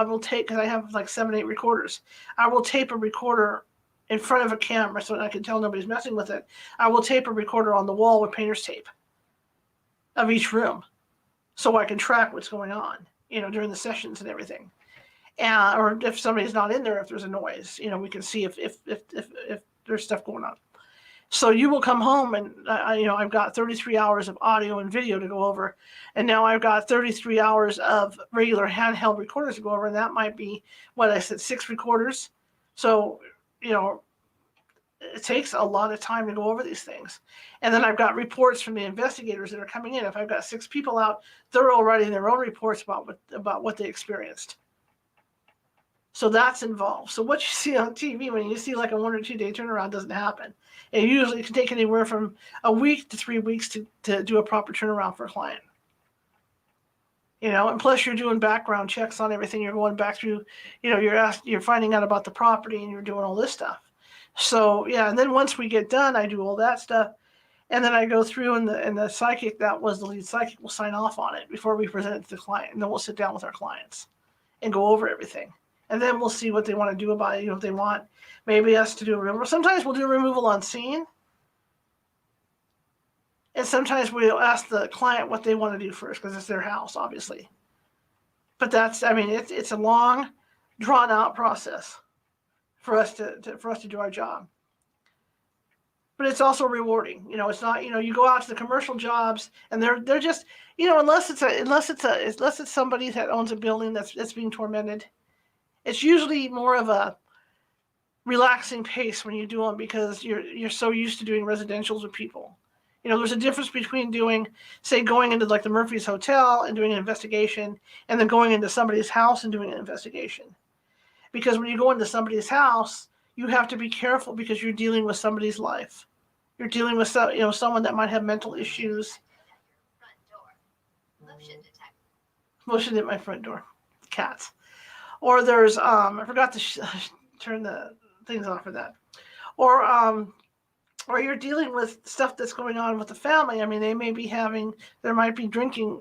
will tape, because I have like 7, 8 recorders. I will tape a recorder in front of a camera so that I can tell nobody's messing with it. I will tape a recorder on the wall with painter's tape of each room so I can track what's going on, during the sessions and everything. Or if somebody's not in there, if there's a noise, we can see if there's stuff going on. So you will come home and I've got 33 hours of audio and video to go over, and now I've got 33 hours of regular handheld recorders to go over, and that might be what I said, 6 recorders. So it takes a lot of time to go over these things. And then I've got reports from the investigators that are coming in. If I've got 6 people out, they're all writing their own reports about what they experienced. So that's involved. So what you see on TV, when you see like a 1 or 2 day turnaround, doesn't happen. It usually can take anywhere from a week to 3 weeks to do a proper turnaround for a client. And plus you're doing background checks on everything. You're going back through, you're finding out about the property and you're doing all this stuff. So yeah, and then once we get done, I do all that stuff. And then I go through and the psychic, that was the lead psychic, will sign off on it before we present it to the client. And then we'll sit down with our clients and go over everything. And then we'll see what they want to do about it. If they want maybe us to do a removal. Sometimes we'll do a removal on scene. And sometimes we'll ask the client what they want to do first, because it's their house, obviously. But it's a long, drawn out process for us to do our job. But it's also rewarding. It's not, you go out to the commercial jobs and they're just, unless it's somebody that owns a building that's being tormented. It's usually more of a relaxing pace when you do them, because you're so used to doing residentials with people. There's a difference between going into like the Murphy's Hotel and doing an investigation, and then going into somebody's house and doing an investigation. Because when you go into somebody's house, you have to be careful because you're dealing with somebody's life. You're dealing with someone that might have mental issues. Motion at my front door. Cats. Or there's I forgot to turn the things off for that. Or you're dealing with stuff that's going on with the family. I mean, there might be drinking,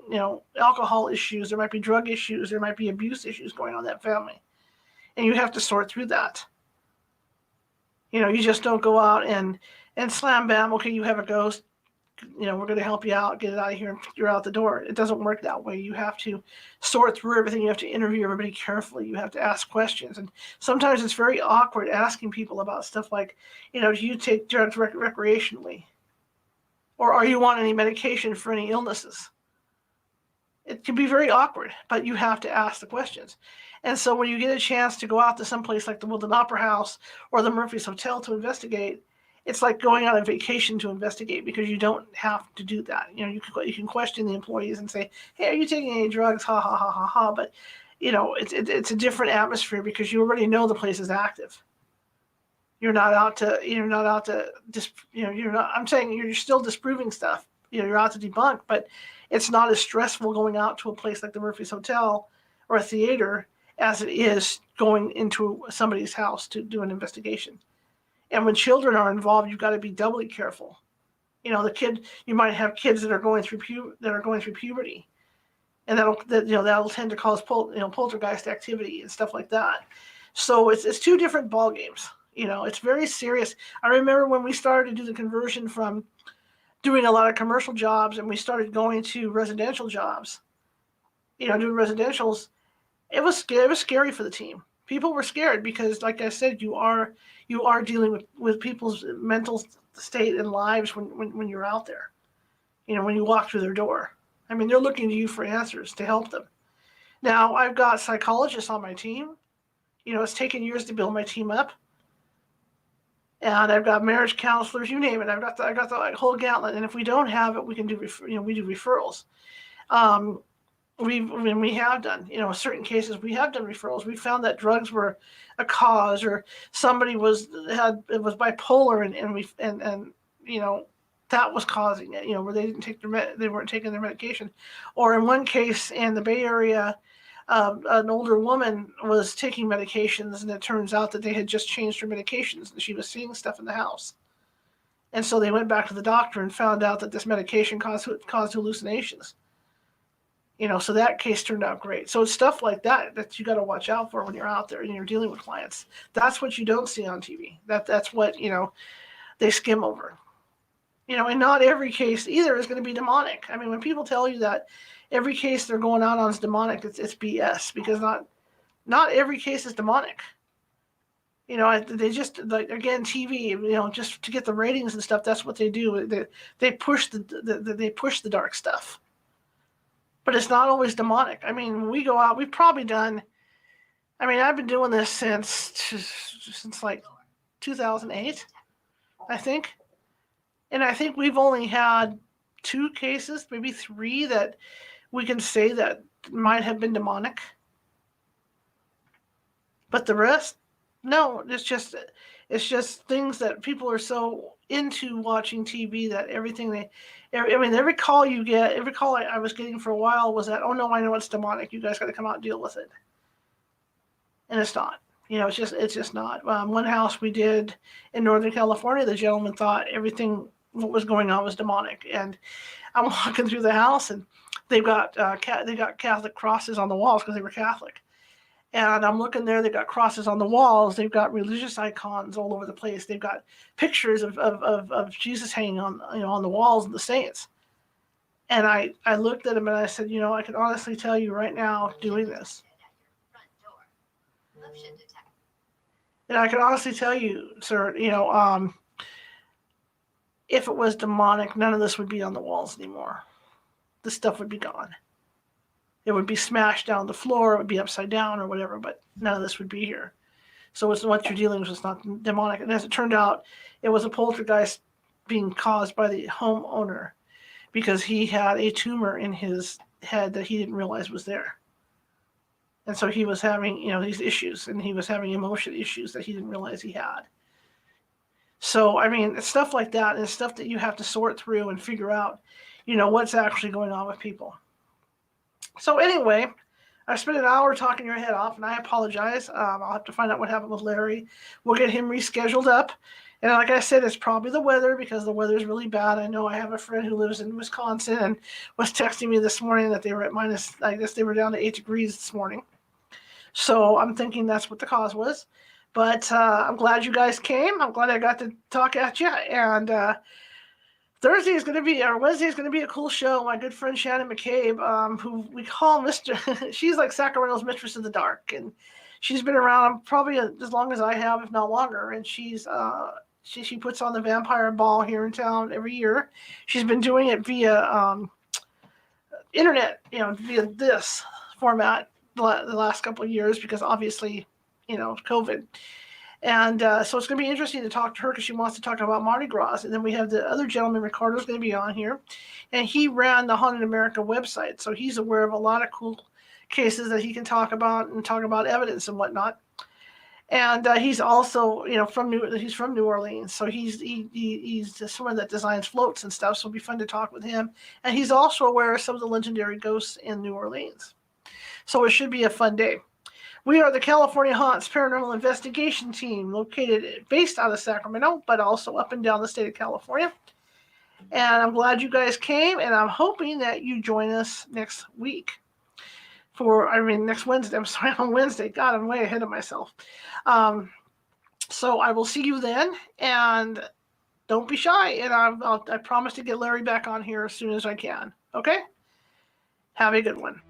alcohol issues, there might be drug issues, there might be abuse issues going on in that family. And you have to sort through that. You just don't go out and slam bam, okay, you have a ghost, we're going to help you out, get it out of here, and you're out the door. It doesn't work that way. You have to sort through everything. You have to interview everybody carefully. You have to ask questions. And sometimes it's very awkward asking people about stuff like, do you take drugs recreationally? Or are you on any medication for any illnesses? It can be very awkward, but you have to ask the questions. And so when you get a chance to go out to someplace like the Woodland Opera House or the Murphy's Hotel to investigate, it's like going on a vacation to investigate, because you don't have to do that. You can question the employees and say, hey, are you taking any drugs? Ha, ha, ha, ha, ha. But, it's a different atmosphere because you already know the place is active. You're not out to, I'm saying you're still disproving stuff. You're out to debunk, but it's not as stressful going out to a place like the Murphy's Hotel or a theater as it is going into somebody's house to do an investigation. And when children are involved, you've got to be doubly careful. You might have kids that are going through puberty, and that'll tend to cause poltergeist activity and stuff like that. So it's two different ball games. It's very serious. I remember when we started to do the conversion from doing a lot of commercial jobs and we started going to residential jobs, doing residentials. It was scary for the team. People were scared because, like I said, you are dealing with people's mental state and lives when you're out there. When you walk through their door. I mean, they're looking to you for answers to help them. Now, I've got psychologists on my team. It's taken years to build my team up. And I've got marriage counselors, you name it. I got the whole gauntlet. And if we don't have it, we can do we do referrals. We have done, certain cases we have done referrals. We found that drugs were a cause, or somebody was bipolar, and that was causing it. Where they didn't take they weren't taking their medication, or in one case in the Bay Area, an older woman was taking medications, and it turns out that they had just changed her medications, and she was seeing stuff in the house, and so they went back to the doctor and found out that this medication caused hallucinations. So that case turned out great. So it's stuff like that you got to watch out for when you're out there and you're dealing with clients. That's what you don't see on TV. That's what they skim over. And not every case either is going to be demonic. I mean, when people tell you that every case they're going out on is demonic, it's BS, because not every case is demonic. They just, like, again, TV, just to get the ratings and stuff. That's what they do. They push the dark stuff. But it's not always demonic. I mean, when we go out, we've probably done, I've been doing this since like 2008, I think. And I think we've only had 2 cases, maybe 3, that we can say that might have been demonic. But the rest, no, it's just things that people are so into watching TV that every call I was getting for a while was that, oh no, I know it's demonic. You guys got to come out and deal with it. And it's not. It's just not. One house we did in Northern California, the gentleman thought everything what was going on was demonic. And I'm walking through the house, and they've got Catholic crosses on the walls because they were Catholic. And I'm looking there, they've got crosses on the walls. They've got religious icons all over the place. They've got pictures of Jesus hanging on the walls, and the saints. And I looked at him and I said, I can honestly tell you right now, doing this. And I can honestly tell you, sir, if it was demonic, none of this would be on the walls anymore. This stuff would be gone. It would be smashed down the floor, it would be upside down or whatever, but none of this would be here. So it's what you're dealing with is not demonic. And as it turned out, it was a poltergeist being caused by the homeowner because he had a tumor in his head that he didn't realize was there. And so he was having, these issues, and he was having emotion issues that he didn't realize he had. So, it's stuff like that, and it's stuff that you have to sort through and figure out, what's actually going on with people. So anyway, I spent an hour talking your head off, and I apologize. I'll have to find out what happened with Larry. We'll get him rescheduled up. And like I said, it's probably the weather, because the weather is really bad. I know I have a friend who lives in Wisconsin and was texting me this morning that they were at I guess they were down to 8 degrees this morning. So I'm thinking that's what the cause was. But I'm glad you guys came. I'm glad I got to talk at you. And Wednesday is going to be a cool show. My good friend Shannon McCabe, who we call she's like Sacramento's Mistress of the Dark, and she's been around probably as long as I have, if not longer. And she puts on the Vampire Ball here in town every year. She's been doing it via internet, via this format the last couple of years, because obviously, COVID. And so it's going to be interesting to talk to her, because she wants to talk about Mardi Gras. And then we have the other gentleman, Ricardo's going to be on here. And he ran the Haunted America website. So he's aware of a lot of cool cases that he can talk about, and talk about evidence and whatnot. And he's also, he's from New Orleans. So he's someone that designs floats and stuff. So it'll be fun to talk with him. And he's also aware of some of the legendary ghosts in New Orleans. So it should be a fun day. We are the California Haunts Paranormal Investigation Team, based out of Sacramento, but also up and down the state of California. And I'm glad you guys came, and I'm hoping that you join us next week. Next Wednesday. I'm sorry, on Wednesday. God, I'm way ahead of myself. So I will see you then, and don't be shy. And I promise to get Larry back on here as soon as I can. Okay? Have a good one.